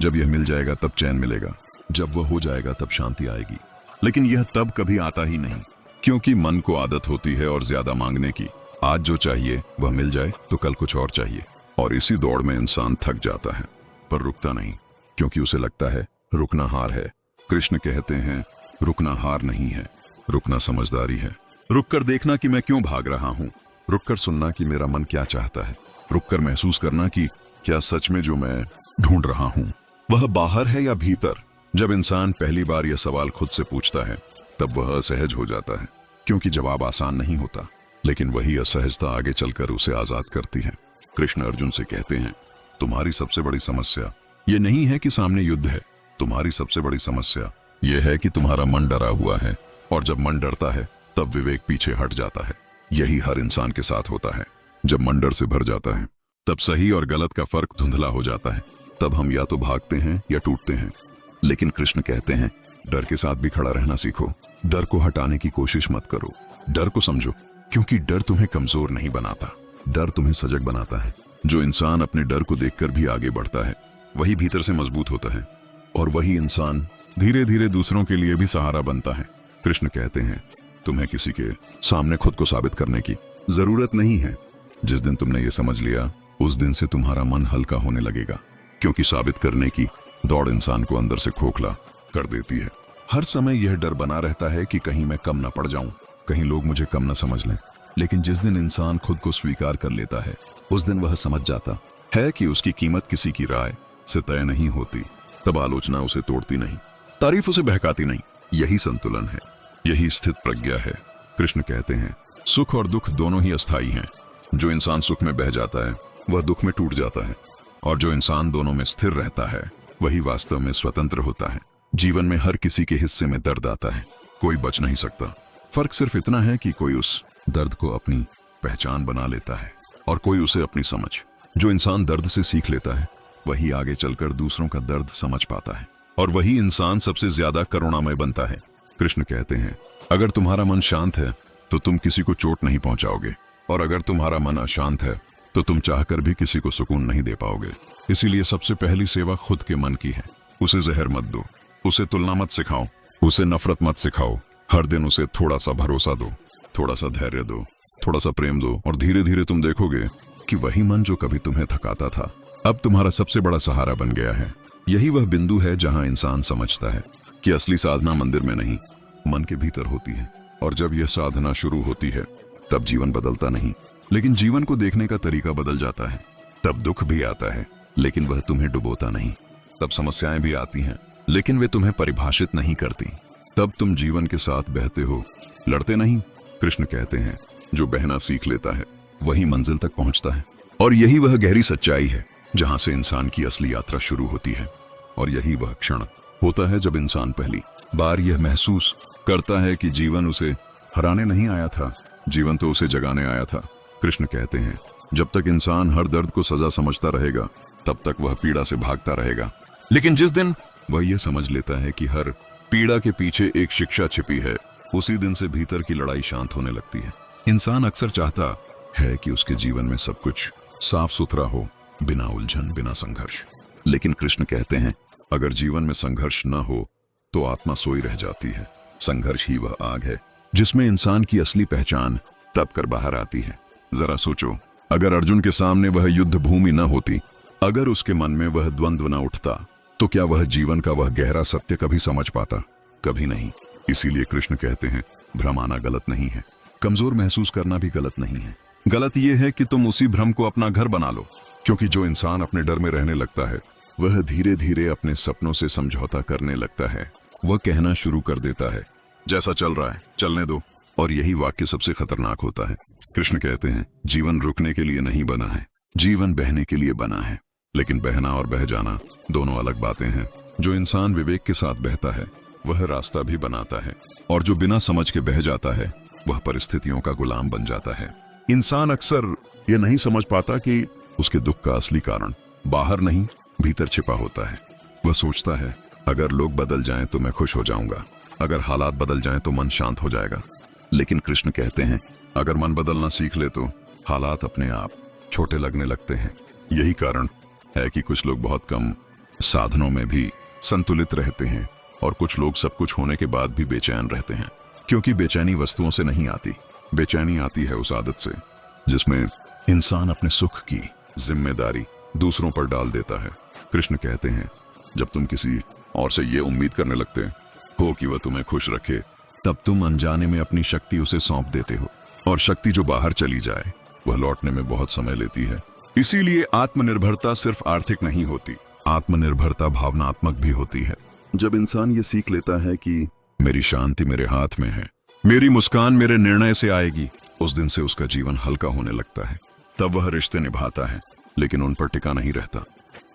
जब यह मिल जाएगा तब चैन मिलेगा, जब वह हो जाएगा तब शांति आएगी, लेकिन यह तब कभी आता ही नहीं, क्योंकि मन को आदत होती है और ज्यादा मांगने की। आज जो चाहिए वह मिल जाए तो कल कुछ और चाहिए, और इसी दौड़ में इंसान थक जाता है पर रुकता नहीं, क्योंकि उसे लगता है रुकना हार है। कृष्ण कहते हैं, रुकना हार नहीं है, रुकना समझदारी है। रुककर देखना कि मैं क्यों भाग रहा हूँ, रुककर सुनना कि मेरा मन क्या चाहता है, रुककर महसूस करना कि क्या सच में जो मैं ढूंढ रहा हूँ वह बाहर है या भीतर। जब इंसान पहली बार यह सवाल खुद से पूछता है तब वह असहज हो जाता है, क्योंकि जवाब आसान नहीं होता, लेकिन वही असहजता आगे चलकर उसे आजाद करती है। कृष्ण अर्जुन से कहते हैं, तुम्हारी सबसे बड़ी समस्या ये नहीं है कि सामने युद्ध है, तुम्हारी सबसे बड़ी समस्या यह है कि तुम्हारा मन डरा हुआ है, और जब मन डरता है तब विवेक पीछे हट जाता है। यही हर इंसान के साथ होता है। जब मन डर से भर जाता है तब सही और गलत का फर्क धुंधला हो जाता है। तब हम या तो भागते हैं या टूटते हैं। लेकिन कृष्ण कहते हैं, डर के साथ भी खड़ा रहना सीखो। डर को हटाने की कोशिश मत करो, डर को समझो, क्योंकि डर तुम्हें कमजोर नहीं बनाता, डर तुम्हें सजग बनाता है। जो इंसान अपने डर को देखकर भी आगे बढ़ता है वही भीतर से मजबूत होता है, और वही इंसान धीरे धीरे दूसरों के लिए भी सहारा बनता है। कृष्ण कहते हैं, तुम्हें किसी के सामने खुद को साबित करने की जरूरत नहीं है। जिस दिन तुमने ये समझ लिया उस दिन से तुम्हारा मन हल्का होने लगेगा, क्योंकि साबित करने की दौड़ इंसान को अंदर से खोखला कर देती है। हर समय यह डर बना रहता है कि कहीं मैं कम ना पड़ जाऊं, कहीं लोग मुझे कम ना समझ लें। लेकिन जिस दिन इंसान खुद को स्वीकार कर लेता है उस दिन वह समझ जाता है कि उसकी कीमत किसी की राय से तय नहीं होती। तब आलोचना उसे तोड़ती नहीं, तारीफ उसे बहकाती नहीं। यही संतुलन है, यही स्थित प्रज्ञा है। कृष्ण कहते हैं, सुख और दुख दोनों ही अस्थायी हैं। जो इंसान सुख में बह जाता है वह दुख में टूट जाता है, और जो इंसान दोनों में स्थिर रहता है वही वास्तव में स्वतंत्र होता है। जीवन में हर किसी के हिस्से में दर्द आता है, कोई बच नहीं सकता। फर्क सिर्फ इतना है कि कोई उस दर्द को अपनी पहचान बना लेता है और कोई उसे अपनी समझ। जो इंसान दर्द से सीख लेता है वही आगे चलकर दूसरों का दर्द समझ पाता है, और वही इंसान सबसे ज्यादा करुणामय बनता है। कृष्ण कहते हैं, अगर तुम्हारा मन शांत है तो तुम किसी को चोट नहीं पहुंचाओगे, और अगर तुम्हारा मन अशांत है तो तुम चाहकर भी किसी को सुकून नहीं दे पाओगे। इसीलिए सबसे पहली सेवा खुद के मन की है। उसे जहर मत दो, उसे तुलना मत सिखाओ, उसे नफरत मत सिखाओ। हर दिन उसे थोड़ा सा भरोसा दो, थोड़ा सा धैर्य दो, थोड़ा सा प्रेम दो, और धीरे धीरे तुम देखोगे कि वही मन जो कभी तुम्हें थकाता था अब तुम्हारा सबसे बड़ा सहारा बन गया है। यही वह बिंदु है जहां इंसान समझता है कि असली साधना मंदिर में नहीं, मन के भीतर होती है। और जब यह साधना शुरू होती है तब जीवन बदलता नहीं, लेकिन जीवन को देखने का तरीका बदल जाता है। तब दुख भी आता है लेकिन वह तुम्हें डुबोता नहीं। तब समस्याएं भी आती हैं लेकिन वे तुम्हें परिभाषित नहीं करती। तब तुम जीवन के साथ बहते हो, लड़ते नहीं। कृष्ण कहते हैं, जो बहना सीख लेता है वही मंजिल तक पहुंचता है, और यही वह गहरी सच्चाई है जहां से इंसान की असली यात्रा शुरू होती है। और यही वह क्षण होता है जब इंसान पहली बार यह महसूस करता है कि जीवन उसे हराने नहीं आया था, जीवन तो उसे जगाने आया था। कृष्ण कहते हैं, जब तक इंसान हर दर्द को सजा समझता रहेगा तब तक वह पीड़ा से भागता रहेगा, लेकिन जिस दिन वह यह समझ लेता है कि हर पीड़ा के पीछे एक शिक्षा छिपी है, उसी दिन से भीतर की लड़ाई शांत होने लगती है। इंसान अक्सर चाहता है कि उसके जीवन में सब कुछ साफ सुथरा हो, बिना उलझन, बिना संघर्ष। लेकिन कृष्ण कहते हैं, अगर जीवन में संघर्ष न हो तो आत्मा सोई रह जाती है। संघर्ष ही वह आग है जिसमें इंसान की असली पहचान तप कर बाहर आती है। जरा सोचो, अगर अर्जुन के सामने वह युद्ध भूमि न होती, अगर उसके मन में वह द्वंद्व न उठता, तो क्या वह जीवन का वह गहरा सत्य कभी समझ पाता? कभी नहीं। इसीलिए कृष्ण कहते हैं, भ्रम आना गलत नहीं है, कमजोर महसूस करना भी गलत नहीं है। गलत यह है कि तुम उसी भ्रम को अपना घर बना लो, क्योंकि जो इंसान अपने डर में रहने लगता है वह धीरे धीरे अपने सपनों से समझौता करने लगता है। वह कहना शुरू कर देता है, जैसा चल रहा है चलने दो। और यही वाक्य सबसे खतरनाक होता है, कृष्ण कहते हैं जीवन रुकने के लिए नहीं बना है, जीवन बहने के लिए बना है। लेकिन बहना और बह जाना दोनों अलग बातें हैं। जो इंसान विवेक के साथ बहता है वह रास्ता भी बनाता है, और जो बिना समझ के बह जाता है वह परिस्थितियों का गुलाम बन जाता है। इंसान अक्सर यह नहीं समझ पाता कि उसके दुख का असली कारण बाहर नहीं भीतर छिपा होता है। वह सोचता है अगर लोग बदल जाएं तो मैं खुश हो जाऊंगा, अगर हालात बदल जाएं तो मन शांत हो जाएगा। लेकिन कृष्ण कहते हैं अगर मन बदलना सीख ले तो हालात अपने आप छोटे लगने लगते हैं। यही कारण है कि कुछ लोग बहुत कम साधनों में भी संतुलित रहते हैं और कुछ लोग सब कुछ होने के बाद भी बेचैन रहते हैं। क्योंकि बेचैनी वस्तुओं से नहीं आती, बेचैनी आती है उस आदत से जिसमें इंसान अपने सुख की जिम्मेदारी दूसरों पर डाल देता है। कृष्ण कहते हैं जब तुम किसी और से ये उम्मीद करने लगते हो कि वह तुम्हें खुश रखे, तब तुम अनजाने में अपनी शक्ति उसे सौंप देते हो, और शक्ति जो बाहर चली जाए वह लौटने में बहुत समय लेती है। इसीलिए आत्मनिर्भरता सिर्फ आर्थिक नहीं होती, आत्मनिर्भरता भावनात्मक भी होती है। जब इंसान ये सीख लेता है कि मेरी शांति मेरे हाथ में है, मेरी मुस्कान मेरे निर्णय से आएगी, उस दिन से उसका जीवन हल्का होने लगता है। तब वह रिश्ते निभाता है लेकिन उन पर टिका नहीं रहता।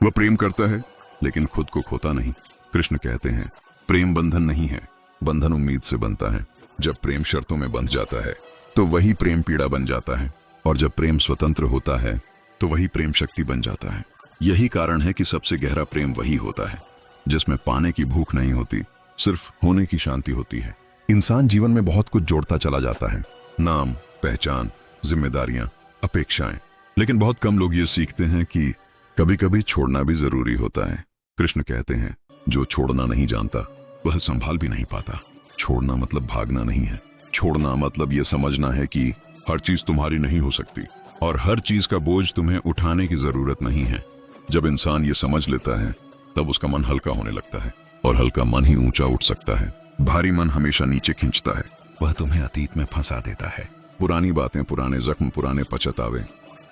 वह प्रेम करता है लेकिन खुद को खोता नहीं। कृष्ण कहते हैं प्रेम बंधन नहीं है, बंधन उम्मीद से बनता है। जब प्रेम शर्तों में बंध जाता है तो वही प्रेम पीड़ा बन जाता है, और जब प्रेम स्वतंत्र होता है तो वही प्रेम शक्ति बन जाता है। यही कारण है कि सबसे गहरा प्रेम वही होता है जिसमें पाने की भूख नहीं होती, सिर्फ होने की शांति होती है। इंसान जीवन में बहुत कुछ जोड़ता चला जाता है, नाम, पहचान, जिम्मेदारियां, अपेक्षाएं, लेकिन बहुत कम लोग ये सीखते हैं कि कभी कभी छोड़ना भी जरूरी होता है। कृष्ण कहते हैं जो छोड़ना नहीं जानता वह संभाल भी नहीं पाता। छोड़ना मतलब भागना नहीं है, छोड़ना मतलब ये समझना है कि हर चीज तुम्हारी नहीं हो सकती और हर चीज का बोझ तुम्हें उठाने की जरूरत नहीं है। जब इंसान ये समझ लेता है तब उसका मन हल्का होने लगता है, और हल्का मन ही ऊंचा उठ सकता है। भारी मन हमेशा नीचे खींचता है, वह तुम्हें अतीत में फंसा देता है। पुरानी बातें, पुराने जख्म, पुराने पछतावे।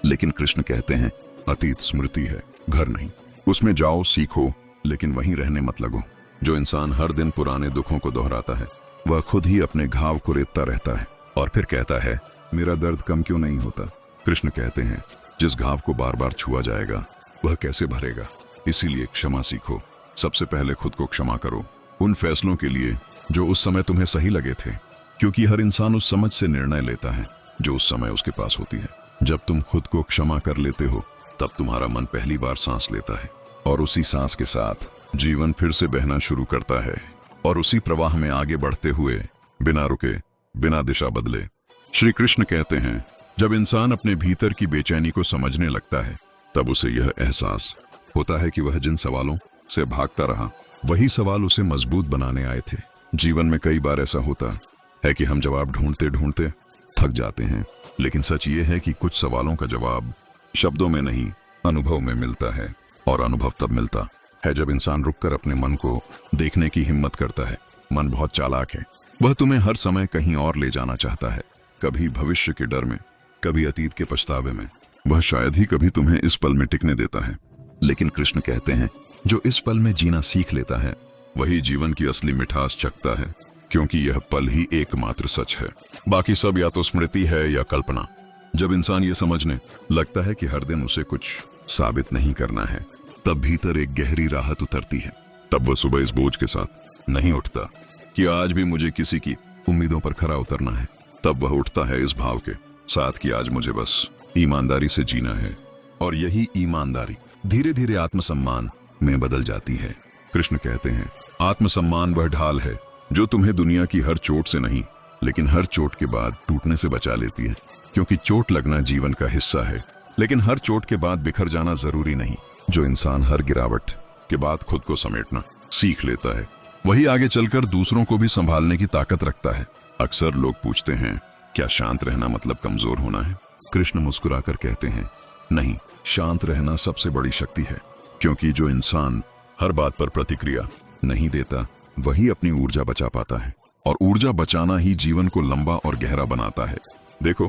लेकिन कृष्ण कहते हैं अतीत स्मृति है, घर नहीं। उसमें जाओ, सीखो, लेकिन वहीं रहने मत लगो। जो इंसान हर दिन पुराने दुखों को दोहराता है वह खुद ही अपने घाव को रेतता रहता है और फिर कहता है मेरा दर्द कम क्यों नहीं होता। कृष्ण कहते हैं जिस घाव को बार बार छुआ जाएगा वह कैसे भरेगा। इसीलिए क्षमा सीखो। सबसे पहले खुद को क्षमा करो उन फैसलों के लिए जो उस समय तुम्हें सही लगे थे, क्योंकि हर इंसान उस समझ से निर्णय लेता है जो उस समय उसके पास होती है। जब तुम खुद को क्षमा कर लेते हो तब तुम्हारा मन पहली बार सांस लेता है, और उसी सांस के साथ जीवन फिर से बहना शुरू करता है, और उसी प्रवाह में आगे बढ़ते हुए बिना रुके, बिना दिशा बदले। श्री कृष्ण कहते हैं जब इंसान अपने भीतर की बेचैनी को समझने लगता है तब उसे यह एहसास होता है कि वह जिन सवालों से भागता रहा वही सवाल उसे मजबूत बनाने आए थे। जीवन में कई बार ऐसा होता है कि हम जवाब ढूंढते ढूंढते थक जाते हैं, लेकिन सच ये है कि कुछ सवालों का जवाब शब्दों में नहीं, अनुभव में मिलता है। और अनुभव तब मिलता है जब इंसान रुककर अपने मन को देखने की हिम्मत करता है। मन बहुत चालाक है, वह तुम्हें हर समय कहीं और ले जाना चाहता है, कभी भविष्य के डर में, कभी अतीत के पछतावे में। वह शायद ही कभी तुम्हें इस पल में टिकने देता है। लेकिन कृष्ण कहते हैं जो इस पल में जीना सीख लेता है वही जीवन की असली मिठास चखता है, क्योंकि यह पल ही एकमात्र सच है, बाकी सब या तो स्मृति है या कल्पना। जब इंसान ये समझने लगता है कि हर दिन उसे कुछ साबित नहीं करना है, तब भीतर एक गहरी राहत उतरती है। तब वह सुबह इस बोझ के साथ नहीं उठता कि आज भी मुझे किसी की उम्मीदों पर खरा उतरना है। तब वह उठता है इस भाव के साथ कि आज मुझे बस ईमानदारी से जीना है, और यही ईमानदारी धीरे धीरे आत्मसम्मान में बदल जाती है। कृष्ण कहते हैं आत्मसम्मान वह ढाल है जो तुम्हें दुनिया की हर चोट से नहीं, लेकिन हर चोट के बाद टूटने से बचा लेती है। क्योंकि चोट लगना जीवन का हिस्सा है, लेकिन हर चोट के बाद बिखर जाना जरूरी नहीं। जो इंसान हर गिरावट के बाद खुद को समेटना सीख लेता है वही आगे चलकर दूसरों को भी संभालने की ताकत रखता है। अक्सर लोग पूछते हैं क्या शांत रहना मतलब कमजोर होना है। कृष्ण मुस्कुराकर कहते हैं नहीं, शांत रहना सबसे बड़ी शक्ति है, क्योंकि जो इंसान हर बात पर प्रतिक्रिया नहीं देता वही अपनी ऊर्जा बचा पाता है, और ऊर्जा बचाना ही जीवन को लंबा और गहरा बनाता है। देखो,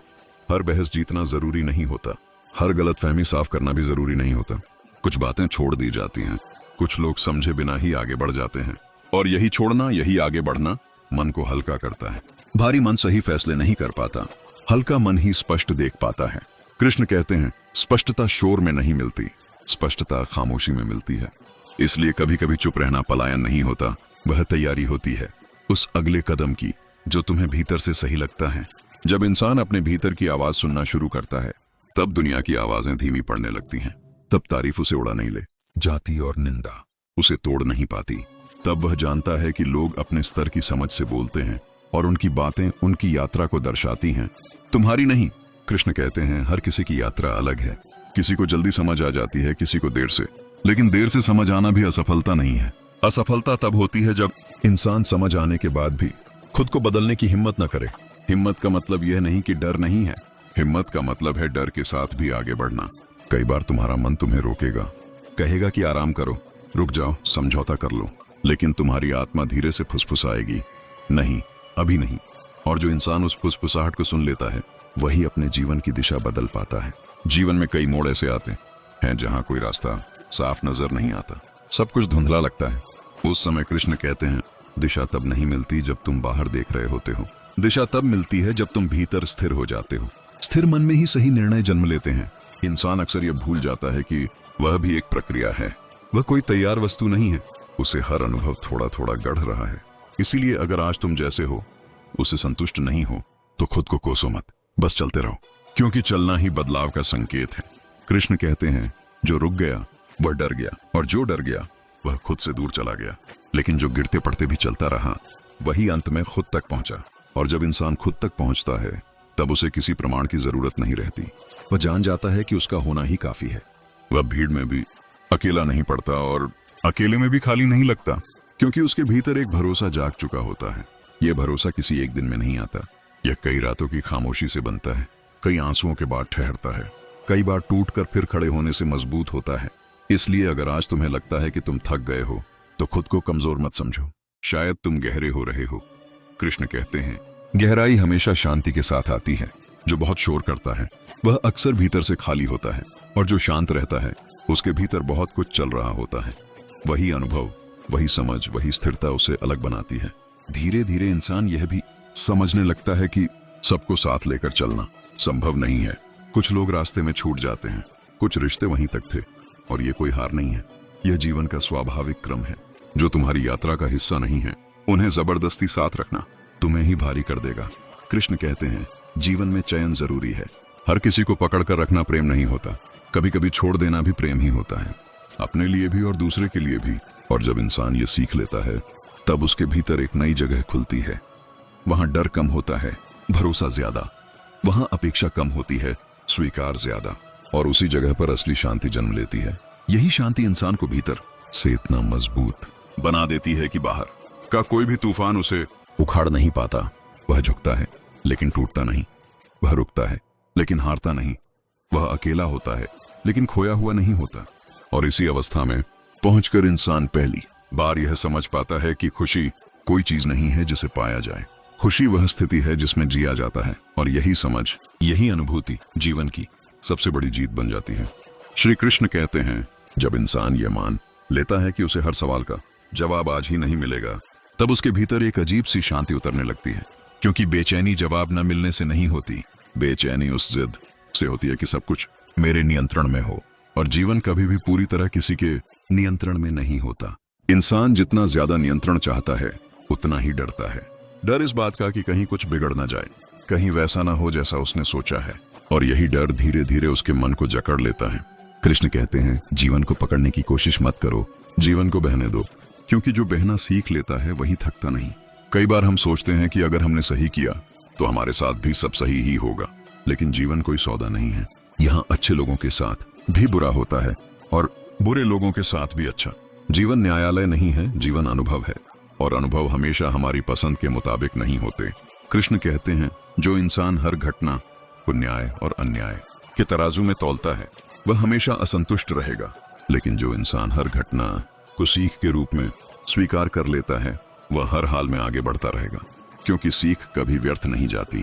हर बहस जीतना जरूरी नहीं होता, हर गलतफहमी साफ करना भी जरूरी नहीं होता। कुछ बातें छोड़ दी जाती हैं, कुछ लोग समझे बिना ही आगे बढ़ जाते हैं, और यही छोड़ना, यही आगे बढ़ना मन को हल्का करता है। भारी मन सही फैसले नहीं कर पाता, हल्का मन ही स्पष्ट देख पाता है। कृष्ण कहते हैं स्पष्टता शोर में नहीं मिलती, स्पष्टता खामोशी में मिलती है। इसलिए कभी कभी चुप रहना पलायन नहीं होता, वह तैयारी होती है उस अगले कदम की जो तुम्हें भीतर से सही लगता है। जब इंसान अपने भीतर की आवाज सुनना शुरू करता है तब दुनिया की आवाजें धीमी पड़ने लगती हैं। तब तारीफ उसे उड़ा नहीं ले जाती और निंदा उसे तोड़ नहीं पाती। तब वह जानता है कि लोग अपने स्तर की समझ से बोलते हैं और उनकी बातें उनकी यात्रा को दर्शाती हैं, तुम्हारी नहीं। कृष्ण कहते हैं हर किसी की यात्रा अलग है। किसी को जल्दी समझ आ जाती है, किसी को देर से, लेकिन देर से समझ आना भी असफलता नहीं है। असफलता तब होती है जब इंसान समझ आने के बाद भी खुद को बदलने की हिम्मत न करे। हिम्मत का मतलब यह नहीं कि डर नहीं है, हिम्मत का मतलब है डर के साथ भी आगे बढ़ना। कई बार तुम्हारा मन तुम्हें रोकेगा, कहेगा कि आराम करो, रुक जाओ, समझौता कर लो, लेकिन तुम्हारी आत्मा धीरे से फुसफुसाएगी, नहीं अभी नहीं। और जो इंसान उस फुसफुसाहट को सुन लेता है वही अपने जीवन की दिशा बदल पाता है। जीवन में कई मोड़ ऐसे आते हैं जहां कोई रास्ता साफ नजर नहीं आता, सब कुछ धुंधला लगता है। उस समय कृष्ण कहते हैं दिशा तब नहीं मिलती जब तुम बाहर देख रहे होते हो, दिशा तब मिलती है जब तुम भीतर स्थिर हो जाते हो। स्थिर मन में ही सही निर्णय जन्म लेते हैं। इंसान अक्सर यह भूल जाता है कि वह भी एक प्रक्रिया है, वह कोई तैयार वस्तु नहीं है, उसे हर अनुभव थोड़ा थोड़ा गढ़ रहा है। इसीलिए अगर आज तुम जैसे हो उससे संतुष्ट नहीं हो तो खुद को कोसो मत, बस चलते रहो, क्योंकि चलना ही बदलाव का संकेत है। कृष्ण कहते हैं जो रुक गया वह डर गया, और जो डर गया वह खुद से दूर चला गया। लेकिन जो गिरते पड़ते भी चलता रहा वही अंत में खुद तक पहुंचा। और जब इंसान खुद तक पहुंचता है तब उसे किसी प्रमाण की जरूरत नहीं रहती। वह जान जाता है कि उसका होना ही काफी है। वह भीड़ में भी अकेला नहीं पड़ता और अकेले में भी खाली नहीं लगता, क्योंकि उसके भीतर एक भरोसा जाग चुका होता है। यह भरोसा किसी एक दिन में नहीं आता, यह कई रातों की खामोशी से बनता है, कई आंसुओं के बाद ठहरता है, कई बार टूटकर फिर खड़े होने से मजबूत होता है। इसलिए अगर आज तुम्हें लगता है कि तुम थक गए हो तो खुद को कमजोर मत समझो, शायद तुम गहरे हो रहे हो। कृष्ण कहते हैं गहराई हमेशा शांति के साथ आती है। जो बहुत शोर करता है वह अक्सर भीतर से खाली होता है, और जो शांत रहता है उसके भीतर बहुत कुछ चल रहा होता है। वही अनुभव, वही समझ, वही स्थिरता उसे अलग बनाती है। धीरे धीरे इंसान यह भी समझने लगता है कि सबको साथ लेकर चलना संभव नहीं है। कुछ लोग रास्ते में छूट जाते हैं, कुछ रिश्ते वहीं तक थे, और ये कोई हार नहीं है, यह जीवन का स्वाभाविक क्रम है। जो तुम्हारी यात्रा का हिस्सा नहीं है उन्हें जबरदस्ती साथ रखना तुम्हें ही भारी कर देगा। कृष्ण कहते हैं जीवन में चयन जरूरी है। हर किसी को पकड़कर रखना प्रेम नहीं होता, कभी कभी छोड़ देना भी प्रेम ही होता है, अपने लिए भी और दूसरे के लिए भी। और जब इंसान ये सीख लेता है तब उसके भीतर एक नई जगह खुलती है। वहां डर कम होता है, भरोसा ज्यादा, वहां अपेक्षा कम होती है, स्वीकार ज्यादा, और उसी जगह पर असली शांति जन्म लेती है। यही शांति इंसान को भीतर से इतना मजबूत बना देती है कि बाहर का कोई भी तूफान उसे उखाड़ नहीं पाता। वह झुकता है लेकिन टूटता नहीं, वह रुकता है लेकिन हारता नहीं, वह अकेला होता है लेकिन खोया हुआ नहीं होता। और इसी अवस्था में पहुंचकर इंसान पहली बार यह समझ पाता है कि खुशी कोई चीज नहीं है जिसे पाया जाए, खुशी वह स्थिति है जिसमें जिया जाता है। और यही समझ, यही अनुभूति जीवन की सबसे बड़ी जीत बन जाती है। श्री कृष्ण कहते हैं जब इंसान यह मान लेता है कि उसे हर सवाल का जवाब आज ही नहीं मिलेगा, तब उसके भीतर एक अजीब सी शांति उतरने लगती है। क्योंकि बेचैनी जवाब न मिलने से नहीं होती, बेचैनी उस जिद से होती है कि सब कुछ मेरे नियंत्रण में हो। और जीवन कभी भी पूरी तरह किसी के नियंत्रण में नहीं होता। इंसान जितना ज्यादा नियंत्रण चाहता है उतना ही डरता है। डर इस बात का कि कहीं कुछ बिगड़ ना जाए, कहीं वैसा ना हो जैसा उसने सोचा है, और यही डर धीरे धीरे उसके मन को जकड़ लेता है। कृष्ण कहते हैं जीवन को पकड़ने की कोशिश मत करो, जीवन को बहने दो, क्योंकि जो बहना सीख लेता है वही थकता नहीं। कई बार हम सोचते हैं कि अगर हमने सही किया तो हमारे साथ भी सब सही ही होगा, लेकिन जीवन कोई सौदा नहीं है। यहाँ अच्छे लोगों के साथ भी बुरा होता है और बुरे लोगों के साथ भी अच्छा। जीवन न्यायालय नहीं है, जीवन अनुभव है, और अनुभव हमेशा हमारी पसंद के मुताबिक नहीं होते। कृष्ण कहते हैं जो इंसान हर घटना को न्याय और अन्याय के तराजू में तौलता है वह हमेशा असंतुष्ट रहेगा, लेकिन जो इंसान हर घटना को सीख के रूप में स्वीकार कर लेता है वह हर हाल में आगे बढ़ता रहेगा, क्योंकि सीख कभी व्यर्थ नहीं जाती।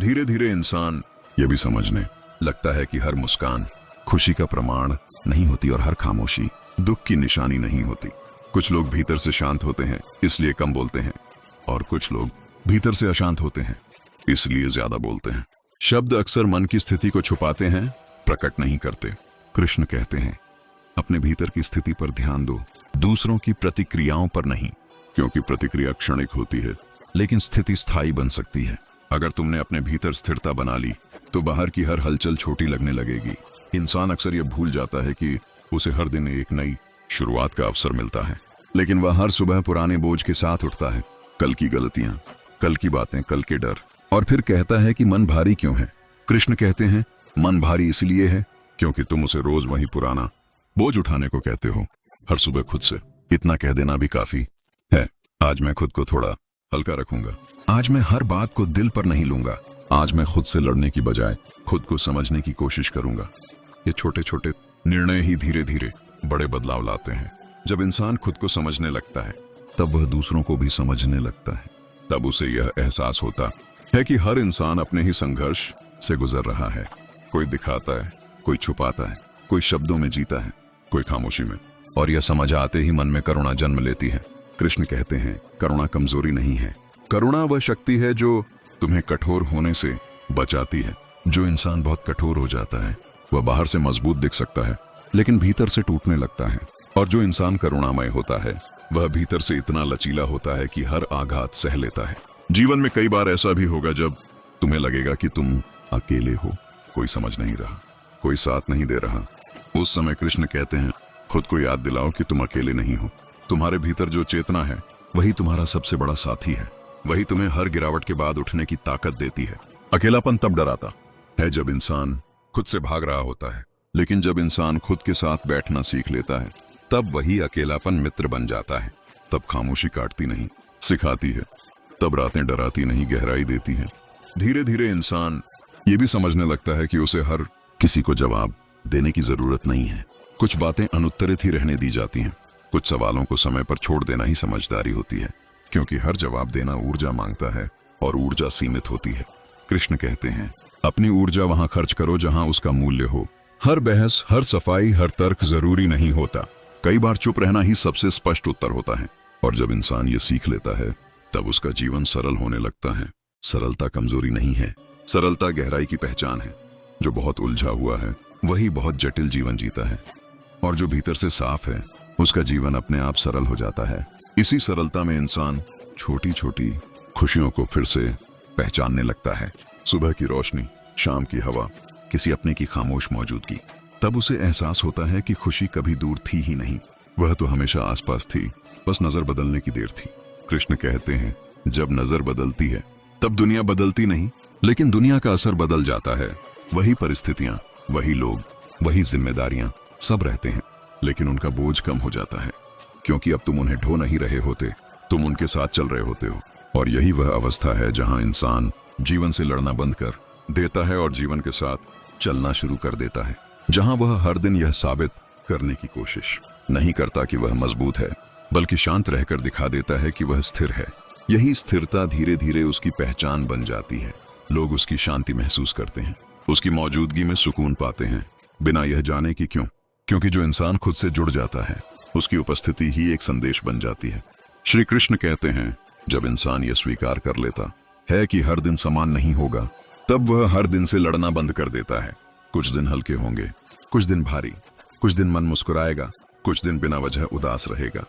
धीरे धीरे इंसान यह भी समझने लगता है कि हर मुस्कान खुशी का प्रमाण नहीं होती और हर खामोशी दुख की निशानी नहीं होती। कुछ लोग भीतर से शांत होते हैं इसलिए कम बोलते हैं, और कुछ लोग भीतर से अशांत होते हैं इसलिए ज्यादा बोलते हैं। शब्द अक्सर मन की स्थिति को छुपाते हैं, प्रकट नहीं करते। कृष्ण कहते हैं, अपने भीतर की स्थिति पर ध्यान दो, दूसरों की प्रतिक्रियाओं पर नहीं, क्योंकि प्रतिक्रिया क्षणिक होती है लेकिन स्थिति स्थायी बन सकती है। अगर तुमने अपने भीतर स्थिरता बना ली तो बाहर की हर हलचल छोटी लगने लगेगी। इंसान अक्सर यह भूल जाता है कि उसे हर दिन एक नई शुरुआत का अवसर मिलता है, लेकिन वह हर सुबह पुराने बोझ के साथ उठता है। कल की गलतियां, कल की बातें, कल के डर, और फिर कहता है कि मन भारी क्यों है। कृष्ण कहते हैं, मन भारी इसलिए है क्योंकि तुम उसे रोज वही पुराना बोझ उठाने को कहते हो। हर सुबह खुद से इतना कह देना भी काफी है, आज मैं खुद को थोड़ा हल्का रखूंगा, आज मैं हर बात को दिल पर नहीं लूंगा, आज मैं खुद से लड़ने की बजाय खुद को समझने की कोशिश करूंगा। ये छोटे छोटे निर्णय ही धीरे धीरे बड़े बदलाव लाते हैं। जब इंसान खुद को समझने लगता है तब वह दूसरों को भी समझने लगता है। तब उसे यह एहसास होता है कि हर इंसान अपने ही संघर्ष से गुजर रहा है। कोई दिखाता है, कोई छुपाता है, कोई शब्दों में जीता है, कोई खामोशी में, और यह समझ आते ही मन में करुणा जन्म लेती है। कृष्ण कहते हैं, करुणा कमजोरी नहीं है, करुणा वह शक्ति है जो तुम्हें कठोर होने से बचाती है। जो इंसान बहुत कठोर हो जाता है वह बाहर से मजबूत दिख सकता है लेकिन भीतर से टूटने लगता है, और जो इंसान करुणामय होता है वह भीतर से इतना लचीला होता है कि हर आघात सह लेता है। जीवन में कई बार ऐसा भी होगा जब तुम्हें लगेगा कि तुम अकेले हो, कोई समझ नहीं रहा, कोई साथ नहीं दे रहा। उस समय कृष्ण कहते हैं, खुद को याद दिलाओ कि तुम अकेले नहीं हो। तुम्हारे भीतर जो चेतना है वही तुम्हारा सबसे बड़ा साथी है, वही तुम्हें हर गिरावट के बाद उठने की ताकत देती है। अकेलापन तब डराता है जब इंसान खुद से भाग रहा होता है, लेकिन जब इंसान खुद के साथ बैठना सीख लेता है तब वही अकेलापन मित्र बन जाता है। तब खामोशी काटती नहीं, सिखाती है। तब रातें डराती नहीं, गहराई देती हैं। धीरे धीरे इंसान ये भी समझने लगता है कि उसे हर किसी को जवाब देने की जरूरत नहीं है। कुछ बातें अनुत्तरित ही रहने दी जाती हैं। कुछ सवालों को समय पर छोड़ देना ही समझदारी होती है, क्योंकि हर जवाब देना ऊर्जा मांगता है और ऊर्जा सीमित होती है। कृष्ण कहते हैं, अपनी ऊर्जा वहां खर्च करो जहां उसका मूल्य हो। हर बहस, हर सफाई, हर तर्क जरूरी नहीं होता। कई बार चुप रहना ही सबसे स्पष्ट उत्तर होता है, और जब इंसान ये सीख लेता है तब उसका जीवन सरल होने लगता है। सरलता कमजोरी नहीं है, सरलता गहराई की पहचान है। जो बहुत उलझा हुआ है वही बहुत जटिल जीवन जीता है, और जो भीतर से साफ है उसका जीवन अपने आप सरल हो जाता है। इसी सरलता में इंसान छोटी छोटी खुशियों को फिर से पहचानने लगता है। सुबह की रोशनी, शाम की हवा, किसी अपने की खामोश मौजूदगी। तब उसे एहसास होता है कि खुशी कभी दूर थी ही नहीं, वह तो हमेशा आसपास थी, बस नजर बदलने की देर थी। कृष्ण कहते हैं, जब नजर बदलती है तब दुनिया बदलती नहीं, लेकिन दुनिया का असर बदल जाता है। वही परिस्थितियां, वही लोग, वही जिम्मेदारियां, सब रहते हैं, लेकिन उनका बोझ कम हो जाता है, क्योंकि अब तुम उन्हें ढो नहीं रहे होते, तुम उनके साथ चल रहे होते हो। और यही वह अवस्था है जहां इंसान जीवन से लड़ना बंद कर देता है और जीवन के साथ चलना शुरू कर देता है। जहां वह हर दिन यह साबित करने की कोशिश नहीं करता कि वह मजबूत है, बल्कि शांत रहकर दिखा देता है कि वह स्थिर है। यही स्थिरता धीरे धीरे उसकी पहचान बन जाती है। लोग उसकी शांति महसूस करते हैं, उसकी मौजूदगी में सुकून पाते हैं, बिना यह जाने कि क्यों। क्योंकि जो इंसान खुद से जुड़ जाता है उसकी उपस्थिति ही एक संदेश बन जाती है। श्री कृष्ण कहते हैं, जब इंसान यह स्वीकार कर लेता है कि हर दिन समान नहीं होगा, तब वह हर दिन से लड़ना बंद कर देता है। कुछ दिन हल्के होंगे, कुछ दिन भारी, कुछ दिन मन मुस्कुराएगा, कुछ दिन बिना वजह उदास रहेगा,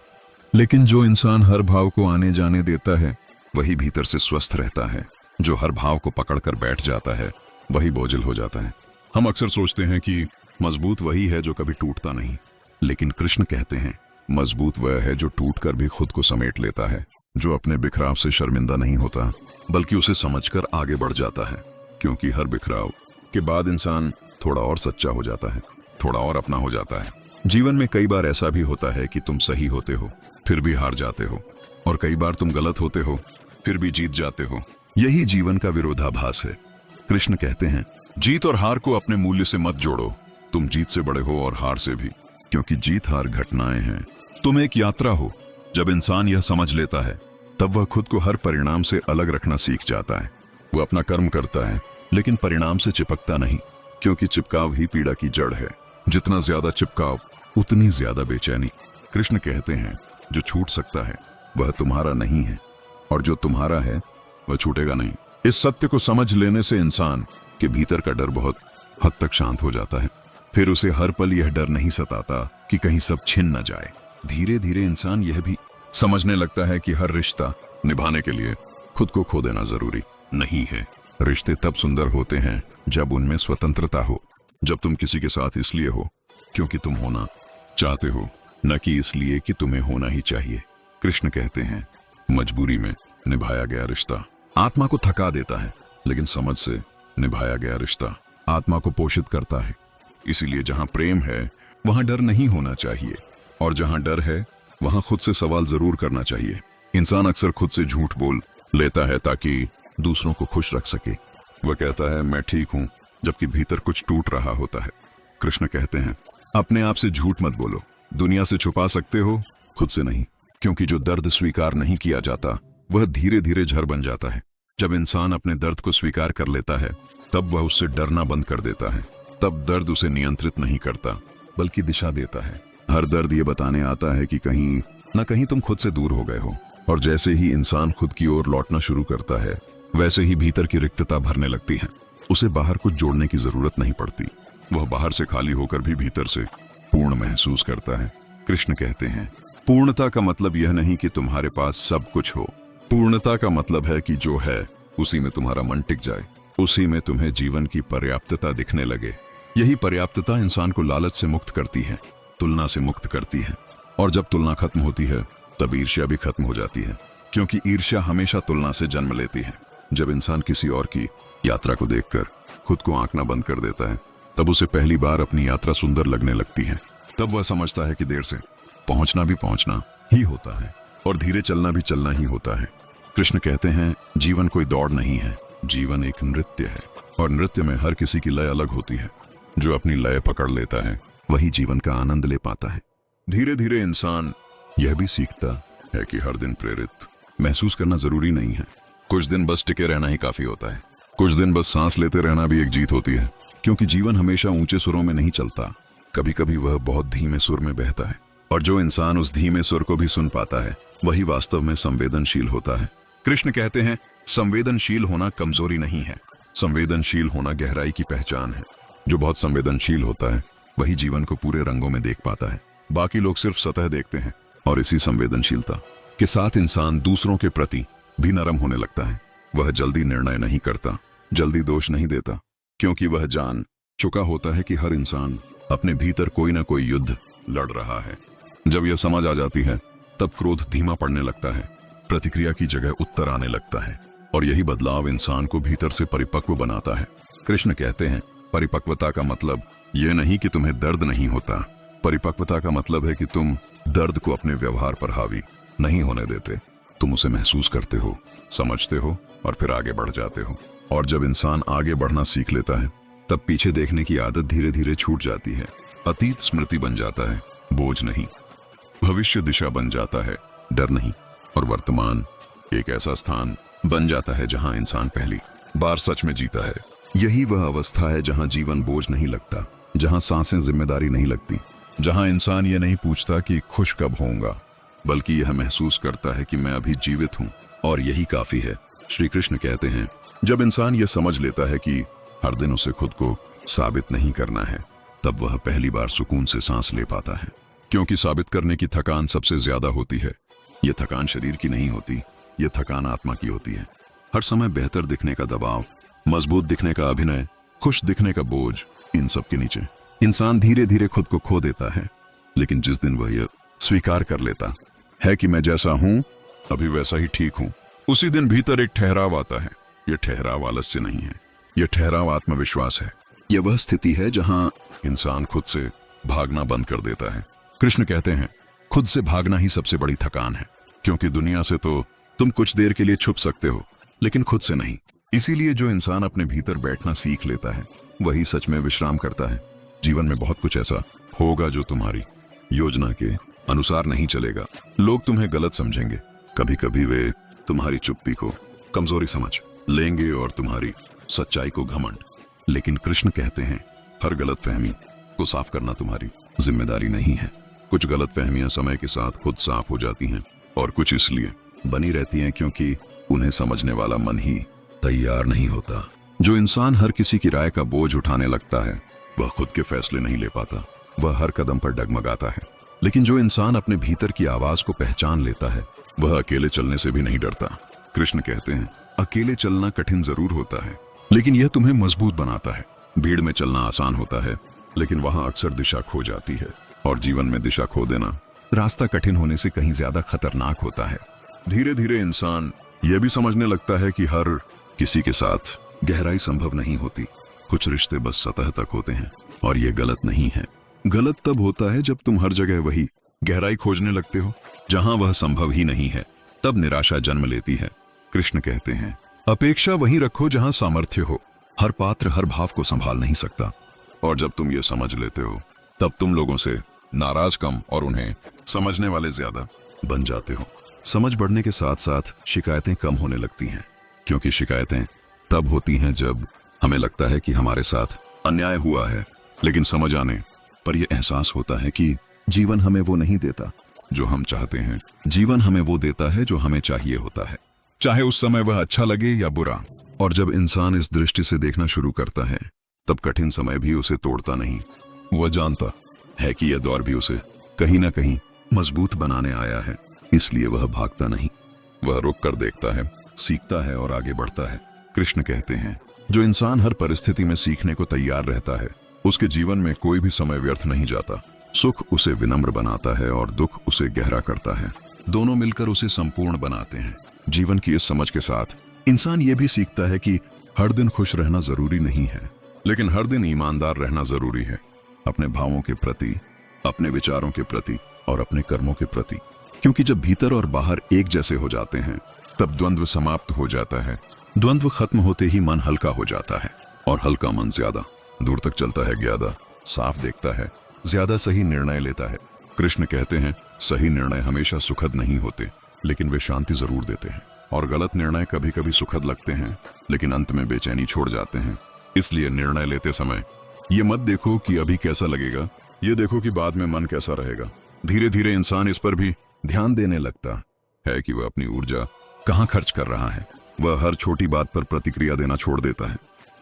लेकिन जो इंसान हर भाव को आने जाने देता है वही भीतर से स्वस्थ रहता है। जो हर भाव को पकड़कर बैठ जाता है वही बोझिल हो जाता है। हम अक्सर सोचते हैं कि मजबूत वही है जो कभी टूटता नहीं, लेकिन कृष्ण कहते हैं, मजबूत वह है जो टूटकर भी खुद को समेट लेता है, जो अपने बिखराव से शर्मिंदा नहीं होता बल्कि उसे समझकर आगे बढ़ जाता है। क्योंकि हर बिखराव के बाद इंसान थोड़ा और सच्चा हो जाता है, थोड़ा और अपना हो जाता है। जीवन में कई बार ऐसा भी होता है कि तुम सही होते हो फिर भी हार जाते हो, और कई बार तुम गलत होते हो फिर भी जीत जाते हो। यही जीवन का विरोधाभास है। कृष्ण कहते हैं, जीत और हार को अपने मूल्य से मत जोड़ो। तुम जीत से बड़े हो और हार से भी, क्योंकि जीत हार घटनाएं हैं, तुम एक यात्रा हो। जब इंसान यह समझ लेता है तब वह खुद को हर परिणाम से अलग रखना सीख जाता है। वह अपना कर्म करता है लेकिन परिणाम से चिपकता नहीं, क्योंकि चिपकाव ही पीड़ा की जड़ है। जितना ज्यादा चिपकाव उतनी ज्यादा बेचैनी। कृष्ण कहते हैं, जो छूट सकता है वह तुम्हारा नहीं है, और जो तुम्हारा है वह छूटेगा नहीं। इस सत्य को समझ लेने से इंसान कि भीतर का डर बहुत हद तक शांत हो जाता है। फिर उसे हर पल यह डर नहीं सताता कि कहीं सब छिन न जाए। धीरे धीरे इंसान यह भी समझने लगता है कि हर रिश्ता निभाने के लिए खुद को खो देना जरूरी नहीं है। रिश्ते तब सुंदर होते हैं जब उनमें स्वतंत्रता हो, जब तुम किसी के साथ इसलिए हो क्योंकि तुम होना चाहते हो, न कि इसलिए कि तुम्हें होना ही चाहिए। कृष्ण कहते हैं, मजबूरी में निभाया गया रिश्ता आत्मा को थका देता है, लेकिन समझ से निभाया गया रिश्ता आत्मा को पोषित करता है। इसीलिए जहां प्रेम है वहां डर नहीं होना चाहिए, और जहां डर है वहां खुद से सवाल जरूर करना चाहिए। इंसान अक्सर खुद से झूठ बोल लेता है ताकि दूसरों को खुश रख सके। वह कहता है मैं ठीक हूं, जबकि भीतर कुछ टूट रहा होता है। कृष्ण कहते हैं, अपने आप से झूठ मत बोलो। दुनिया से छुपा सकते हो, खुद से नहीं, क्योंकि जो दर्द स्वीकार नहीं किया जाता वह धीरे धीरे जहर बन जाता है। जब इंसान अपने दर्द को स्वीकार कर लेता है तब वह उससे डरना बंद कर देता है। तब दर्द उसे नियंत्रित नहीं करता बल्कि दिशा देता है। हर दर्द ये बताने आता है कि कहीं न कहीं तुम खुद से दूर हो गए हो, और जैसे ही इंसान खुद की ओर लौटना शुरू करता है वैसे ही भीतर की रिक्तता भरने लगती है। उसे बाहर कुछ जोड़ने की जरूरत नहीं पड़ती, वह बाहर से खाली होकर भी भीतर से पूर्ण महसूस करता है। कृष्ण कहते हैं, पूर्णता का मतलब यह नहीं कि तुम्हारे पास सब कुछ हो। पूर्णता का मतलब है कि जो है उसी में तुम्हारा मन टिक जाए, उसी में तुम्हें जीवन की पर्याप्तता दिखने लगे। यही पर्याप्तता इंसान को लालच से मुक्त करती है, तुलना से मुक्त करती है, और जब तुलना खत्म होती है तब ईर्ष्या भी खत्म हो जाती है, क्योंकि ईर्ष्या हमेशा तुलना से जन्म लेती है। जब इंसान किसी और की यात्रा को देखकर खुद को आंकना बंद कर देता है तब उसे पहली बार अपनी यात्रा सुंदर लगने लगती है। तब वह समझता है कि देर से पहुंचना भी पहुंचना ही होता है, और धीरे चलना भी चलना ही होता है। कृष्ण कहते हैं, जीवन कोई दौड़ नहीं है, जीवन एक नृत्य है, और नृत्य में हर किसी की लय अलग होती है। जो अपनी लय पकड़ लेता है वही जीवन का आनंद ले पाता है। धीरे धीरे इंसान यह भी सीखता है कि हर दिन प्रेरित महसूस करना जरूरी नहीं है। कुछ दिन बस टिके रहना ही काफी होता है। कुछ दिन बस सांस लेते रहना भी एक जीत होती है, क्योंकि जीवन हमेशा ऊंचे सुरों में नहीं चलता, कभी कभी वह बहुत धीमे सुर में बहता है। और जो इंसान उस धीमे सुर को भी सुन पाता है वही वास्तव में संवेदनशील होता है। कृष्ण कहते हैं, संवेदनशील होना कमजोरी नहीं है, संवेदनशील होना गहराई की पहचान है। जो बहुत संवेदनशील होता है वही जीवन को पूरे रंगों में देख पाता है। बाकी लोग सिर्फ सतह देखते हैं, और इसी संवेदनशीलता के साथ इंसान दूसरों के प्रति भी नरम होने लगता है। वह जल्दी निर्णय नहीं करता, जल्दी दोष नहीं देता, क्योंकि वह जान चुका होता है कि हर इंसान अपने भीतर कोई ना कोई युद्ध लड़ रहा है। जब यह समझ आ जाती है तब क्रोध धीमा पड़ने लगता है, प्रतिक्रिया की जगह उत्तर आने लगता है, और यही बदलाव इंसान को भीतर से परिपक्व बनाता है। कृष्ण कहते हैं, परिपक्वता का मतलब यह नहीं कि तुम्हें दर्द नहीं होता। परिपक्वता का मतलब है कि तुम दर्द को अपने व्यवहार पर हावी नहीं होने देते। तुम उसे महसूस करते हो, समझते हो, और फिर आगे बढ़ जाते हो। और जब इंसान आगे बढ़ना सीख लेता है तब पीछे देखने की आदत धीरे धीरे छूट जाती है। अतीत स्मृति बन जाता है, बोझ नहीं। भविष्य दिशा बन जाता है, डर नहीं। और वर्तमान एक ऐसा स्थान बन जाता है जहां इंसान पहली बार सच में जीता है। यही वह अवस्था है जहां जीवन बोझ नहीं लगता, जहां सांसें जिम्मेदारी नहीं लगती, जहां इंसान ये नहीं पूछता कि खुश कब होऊंगा, बल्कि यह महसूस करता है कि मैं अभी जीवित हूं, और यही काफी है। श्री कृष्ण कहते हैं, जब इंसान यह समझ लेता है कि हर दिन उसे खुद को साबित नहीं करना है, तब वह पहली बार सुकून से सांस ले पाता है। क्योंकि साबित करने की थकान सबसे ज्यादा होती है। यह थकान शरीर की नहीं होती, यह थकान आत्मा की होती है। हर समय बेहतर दिखने का दबाव, मजबूत दिखने का अभिनय, खुश दिखने का बोझ, इन सब के नीचे इंसान धीरे धीरे खुद को खो देता है। लेकिन जिस दिन वह यह स्वीकार कर लेता है कि मैं जैसा हूं अभी वैसा ही ठीक हूं, उसी दिन भीतर एक ठहराव आता है। यह ठहराव आलस्य नहीं है, यह ठहराव आत्मविश्वास है। यह वह स्थिति है जहां इंसान खुद से भागना बंद कर देता है। कृष्ण कहते हैं, खुद से भागना ही सबसे बड़ी थकान है, क्योंकि दुनिया से तो तुम कुछ देर के लिए छुप सकते हो, लेकिन खुद से नहीं। इसीलिए जो इंसान अपने भीतर बैठना सीख लेता है वही सच में विश्राम करता है। जीवन में बहुत कुछ ऐसा होगा जो तुम्हारी योजना के अनुसार नहीं चलेगा। लोग तुम्हें गलत समझेंगे, कभी कभी वे तुम्हारी चुप्पी को कमजोरी समझ लेंगे और तुम्हारी सच्चाई को घमंड। लेकिन कृष्ण कहते हैं, हर गलतफहमी को साफ करना तुम्हारी जिम्मेदारी नहीं है। कुछ गलतफहमियां समय के साथ खुद साफ हो जाती हैं, और कुछ इसलिए बनी रहती हैं क्योंकि उन्हें समझने वाला मन ही तैयार नहीं होता। जो इंसान हर किसी की राय का बोझ उठाने लगता है वह खुद के फैसले नहीं ले पाता, वह हर कदम पर डगमगाता है। लेकिन जो इंसान अपने भीतर की आवाज को पहचान लेता है वह अकेले चलने से भी नहीं डरता। कृष्ण कहते हैं, अकेले चलना कठिन जरूर होता है लेकिन यह तुम्हें मजबूत बनाता है। भीड़ में चलना आसान होता है लेकिन वहां अक्सर दिशा खो जाती है, और जीवन में दिशा खो देना रास्ता कठिन होने से कहीं ज्यादा खतरनाक होता है। धीरे धीरे इंसान यह भी समझने लगता है कि हर किसी के साथ गहराई संभव नहीं होती। कुछ रिश्ते बस सतह तक होते हैं और ये गलत नहीं है। गलत तब होता है जब तुम हर जगह वही गहराई खोजने लगते हो जहां वह संभव ही नहीं है, तब निराशा जन्म लेती है। कृष्ण कहते हैं, अपेक्षा वहीं रखो जहां सामर्थ्य हो। हर पात्र हर भाव को संभाल नहीं सकता, और जब तुम ये समझ लेते हो तब तुम लोगों से नाराज कम और उन्हें समझने वाले ज्यादा बन जाते हो। समझ बढ़ने के साथ साथ शिकायतें कम होने लगती हैं, क्योंकि शिकायतें तब होती हैं जब हमें लगता है कि हमारे साथ अन्याय हुआ है, लेकिन समझ आने पर यह एहसास होता है कि जीवन हमें वो नहीं देता जो हम चाहते हैं। जीवन हमें वो देता है जो हमें चाहिए होता है, चाहे उस समय वह अच्छा लगे या बुरा। और जब इंसान इस दृष्टि से देखना शुरू करता है तब कठिन समय भी उसे तोड़ता नहीं। वह जानता है कि यह दौर भी उसे कहीं ना कहीं मजबूत बनाने आया है, इसलिए वह भागता नहीं, वह रुक कर देखता है, सीखता है और आगे बढ़ता है। कृष्ण कहते हैं, जो इंसान हर परिस्थिति में सीखने को तैयार रहता है उसके जीवन में कोई भी समय व्यर्थ नहीं जाता। सुख उसे विनम्र बनाता है और दुख उसे गहरा करता है। दोनों मिलकर उसे संपूर्ण बनाते हैं। जीवन की इस समझ के साथ इंसान ये भी सीखता है कि हर दिन खुश रहना जरूरी नहीं है, लेकिन हर दिन ईमानदार रहना जरूरी है, अपने भावों के प्रति, अपने विचारों के प्रति और अपने कर्मों के प्रति। क्योंकि जब भीतर और बाहर एक जैसे हो जाते हैं तब द्वंद्व समाप्त हो जाता है। द्वंद्व खत्म होते ही मन हल्का हो जाता है, और हल्का मन ज्यादा दूर तक चलता है, ज्यादा साफ देखता है, ज्यादा सही निर्णय लेता है। कृष्ण कहते हैं, सही निर्णय हमेशा सुखद नहीं होते, लेकिन वे शांति जरूर देते हैं, और गलत निर्णय कभी कभी सुखद लगते हैं लेकिन अंत में बेचैनी छोड़ जाते हैं। इसलिए निर्णय लेते समय ये मत देखो कि अभी कैसा लगेगा, ये देखो कि बाद में मन कैसा रहेगा। धीरे धीरे इंसान इस पर भी ध्यान देने लगता है कि वह अपनी ऊर्जा कहाँ खर्च कर रहा है। वह हर छोटी बात पर प्रतिक्रिया देना छोड़ देता है।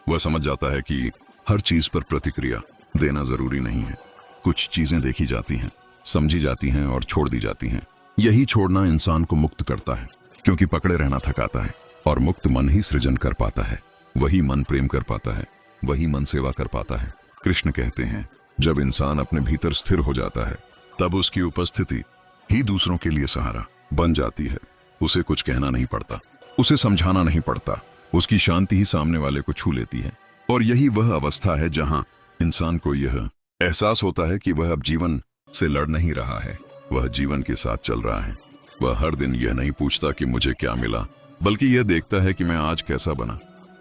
वह समझ जाता है कि हर चीज पर प्रतिक्रिया देना जरूरी नहीं है। कुछ चीजें देखी जाती हैं, समझी जाती हैं और छोड़ दी जाती हैं। यही छोड़ना इंसान को मुक्त करता है, क्योंकि पकड़े रहना थकाता है, और मुक्त मन ही सृजन कर पाता है। वही मन प्रेम कर पाता है, वही मन सेवा कर पाता है। कृष्ण कहते हैं, जब इंसान अपने भीतर स्थिर हो जाता है तब उसकी उपस्थिति ही दूसरों के लिए सहारा बन जाती है। उसे कुछ कहना नहीं पड़ता, उसे समझाना नहीं पड़ता, उसकी शांति ही सामने वाले को छू लेती है। और यही वह अवस्था है जहां इंसान को यह एहसास होता है कि वह अब जीवन से लड़ नहीं रहा है, वह जीवन के साथ चल रहा है। वह हर दिन यह नहीं पूछता कि मुझे क्या मिला, बल्कि यह देखता है कि मैं आज कैसा बना।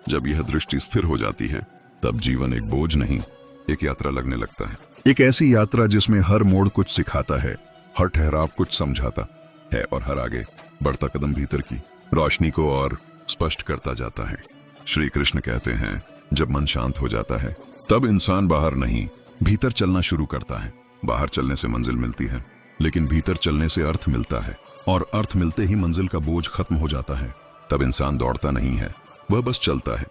जब यह दृष्टि स्थिर हो जाती है तब जीवन एक बोझ नहीं, एक यात्रा लगने लगता है। एक ऐसी यात्रा जिसमें हर मोड़ कुछ सिखाता है, हर ठहराव कुछ समझाता है, और हर आगे बढ़ता कदम भीतर की रोशनी को और स्पष्ट करता जाता है। श्री कृष्ण कहते हैं, जब मन शांत हो जाता है तब इंसान बाहर नहीं भीतर चलना शुरू करता है। बाहर चलने से मंजिल मिलती है, लेकिन भीतर चलने से अर्थ मिलता है, और अर्थ मिलते ही मंजिल का बोझ खत्म हो जाता है। तब इंसान दौड़ता नहीं है, वह बस चलता है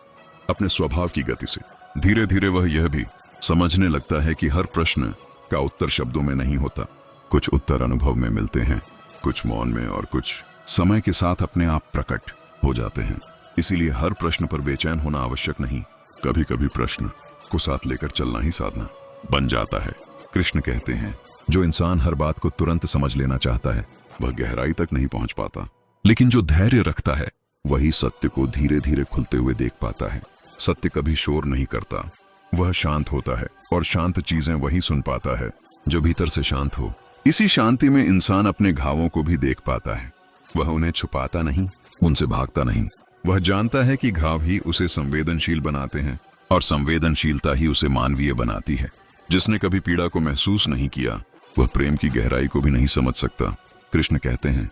अपने स्वभाव की गति से। धीरे धीरे वह यह भी समझने लगता है कि हर प्रश्न का उत्तर शब्दों में नहीं होता। कुछ उत्तर अनुभव में मिलते हैं, कुछ मौन में, और कुछ समय के साथ अपने आप प्रकट हो जाते हैं। इसीलिए हर प्रश्न पर बेचैन होना आवश्यक नहीं, कभी कभी प्रश्न को साथ लेकर चलना ही साधना बन जाता है। कृष्ण कहते हैं, जो इंसान हर बात को तुरंत समझ लेना चाहता है वह गहराई तक नहीं पहुंच पाता, लेकिन जो धैर्य रखता है वही सत्य को धीरे धीरे खुलते हुए देख पाता है। सत्य कभी शोर नहीं करता, वह शांत होता है, और शांत चीजें वही सुन पाता है जो भीतर से शांत हो। इसी शांति में इंसान अपने घावों को भी देख पाता है। वह उन्हें छुपाता नहीं, उनसे भागता नहीं। वह जानता है कि घाव ही उसे संवेदनशील बनाते हैं, और संवेदनशीलता ही उसे मानवीय बनाती है। जिसने कभी पीड़ा को महसूस नहीं किया वह प्रेम की गहराई को भी नहीं समझ सकता। कृष्ण कहते हैं,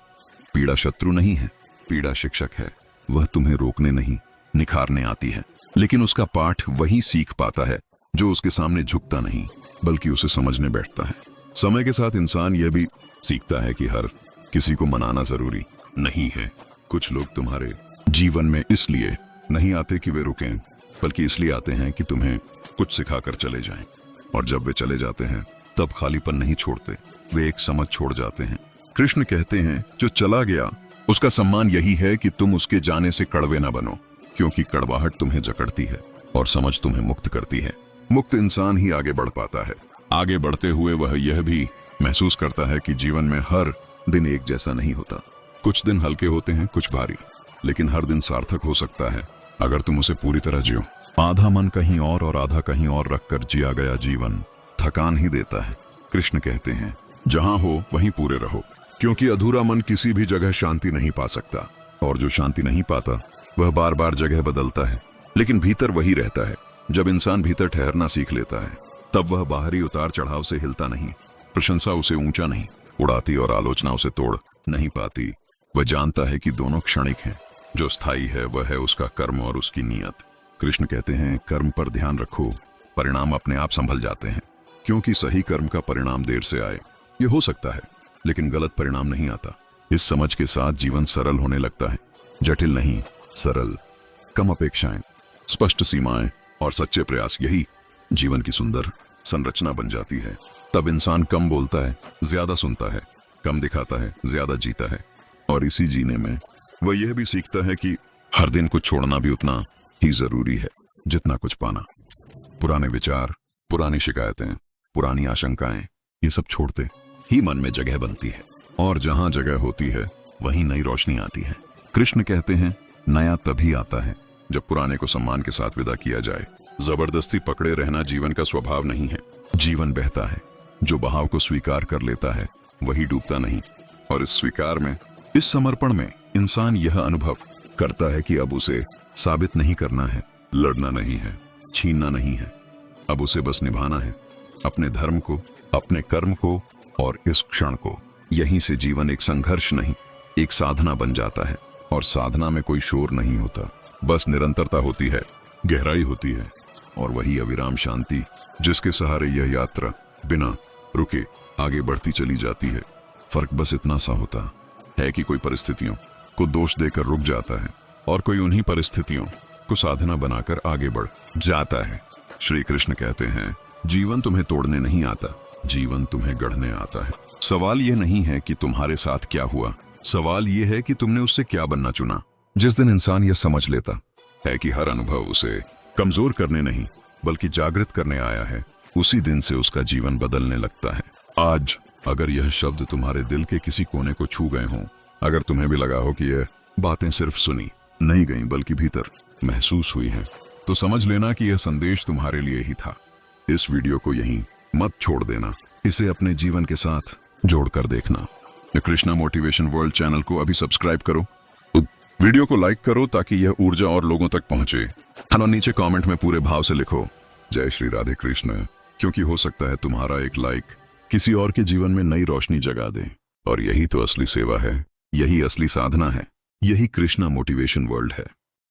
पीड़ा शत्रु नहीं है, पीड़ा शिक्षक है। वह तुम्हें रोकने नहीं, निखारने आती है, लेकिन उसका पाठ वही सीख पाता है जो उसके सामने झुकता नहीं, बल्कि उसे समझने बैठता है। समय के साथ इंसान यह भी सीखता है कि हर किसी को मनाना जरूरी नहीं है। कुछ लोग तुम्हारे जीवन में इसलिए नहीं आते कि वे रुकें, बल्कि इसलिए आते हैं कि तुम्हें कुछ सिखाकर चले जाएं। और जब वे चले जाते हैं तब खालीपन नहीं छोड़ते, वे एक समझ छोड़ जाते हैं। कृष्ण कहते हैं जो चला गया उसका सम्मान यही है कि तुम उसके जाने से कड़वे न बनो, क्योंकि कड़वाहट तुम्हें जकड़ती है और समझ तुम्हें मुक्त करती है। मुक्त इंसान ही आगे बढ़ पाता है। आगे बढ़ते हुए वह यह भी महसूस करता है कि जीवन में हर दिन एक जैसा नहीं होता। कुछ दिन हल्के होते हैं, कुछ भारी, लेकिन हर दिन सार्थक हो सकता है अगर तुम उसे पूरी तरह जियो। आधा मन कहीं और आधा कहीं और रखकर जिया गया जीवन थकान ही देता है। कृष्ण कहते हैं जहां हो वहीं पूरे रहो, क्योंकि अधूरा मन किसी भी जगह शांति नहीं पा सकता, और जो शांति नहीं पाता वह बार बार जगह बदलता है, लेकिन भीतर वही रहता है। जब इंसान भीतर ठहरना सीख लेता है तब वह बाहरी उतार चढ़ाव से हिलता नहीं, प्रशंसा उसे ऊंचा नहीं उड़ाती और आलोचना उसे तोड़ नहीं पाती। वह जानता है कि दोनों क्षणिक हैं, जो स्थायी है वह है उसका कर्म और उसकी नीयत। कृष्ण कहते हैं कर्म पर ध्यान रखो, परिणाम अपने आप संभल जाते हैं, क्योंकि सही कर्म का परिणाम देर से आए ये हो सकता है, लेकिन गलत परिणाम नहीं आता। इस समझ के साथ जीवन सरल होने लगता है, जटिल नहीं, सरल। कम अपेक्षाएं, स्पष्ट सीमाएं और सच्चे प्रयास, यही जीवन की सुंदर संरचना बन जाती है। तब इंसान कम बोलता है, ज्यादा सुनता है, कम दिखाता है, ज्यादा जीता है, और इसी जीने में वह यह भी सीखता है कि हर दिन कुछ छोड़ना भी उतना ही जरूरी है जितना कुछ पाना। पुराने विचार, पुरानी शिकायतें, पुरानी आशंकाएं, ये सब छोड़ते ही मन में जगह बनती है, और जहां जगह होती है वहीं नई रोशनी आती है। कृष्ण कहते हैं नया तभी आता है जब पुराने को सम्मान के साथ विदा किया जाए। जबरदस्ती पकड़े रहना जीवन का स्वभाव नहीं है। जीवन बहता है, जो बहाव को स्वीकार कर लेता है वही डूबता नहीं। और इस स्वीकार में, इस समर्पण में इंसान यह अनुभव करता है कि अब उसे साबित नहीं करना है, लड़ना नहीं है, छीनना नहीं है, अब उसे बस निभाना है अपने धर्म को, अपने कर्म को और इस क्षण को। यहीं से जीवन एक संघर्ष नहीं, एक साधना बन जाता है। और साधना में कोई शोर नहीं होता, बस निरंतरता होती है, गहराई होती है, और वही अविराम शांति जिसके सहारे यह यात्रा बिना रुके आगे बढ़ती चली जाती है। फर्क बस इतना सा होता है कि कोई परिस्थितियों को दोष देकर रुक जाता है और कोई उन्हीं परिस्थितियों को साधना बनाकर आगे बढ़ जाता है। श्री कृष्ण कहते हैं जीवन तुम्हें तोड़ने नहीं आता, जीवन तुम्हें गढ़ने आता है। सवाल यह नहीं है कि तुम्हारे साथ क्या हुआ, सवाल यह है कि तुमने उससे क्या बनना चुना। जिस दिन इंसान यह समझ लेता है कि हर अनुभव उसे कमजोर करने नहीं बल्कि जागृत करने आया है, उसी दिन से उसका जीवन बदलने लगता है। आज अगर यह शब्द तुम्हारे दिल के किसी कोने को छू गए हों, अगर तुम्हें भी लगा हो कि यह बातें सिर्फ सुनी नहीं गई बल्कि भीतर महसूस हुई हैं, तो समझ लेना कि यह संदेश तुम्हारे लिए ही था। इस वीडियो को यहीं मत छोड़ देना, इसे अपने जीवन के साथ जोड़कर देखना। कृष्णा मोटिवेशन वर्ल्ड चैनल को अभी सब्सक्राइब करो, वीडियो को लाइक करो ताकि यह ऊर्जा और लोगों तक पहुंचे, और नीचे कमेंट में पूरे भाव से लिखो जय श्री राधे कृष्ण, क्योंकि हो सकता है तुम्हारा एक लाइक किसी और के जीवन में नई रोशनी जगा दे। और यही तो असली सेवा है, यही असली साधना है, यही कृष्णा मोटिवेशन वर्ल्ड है।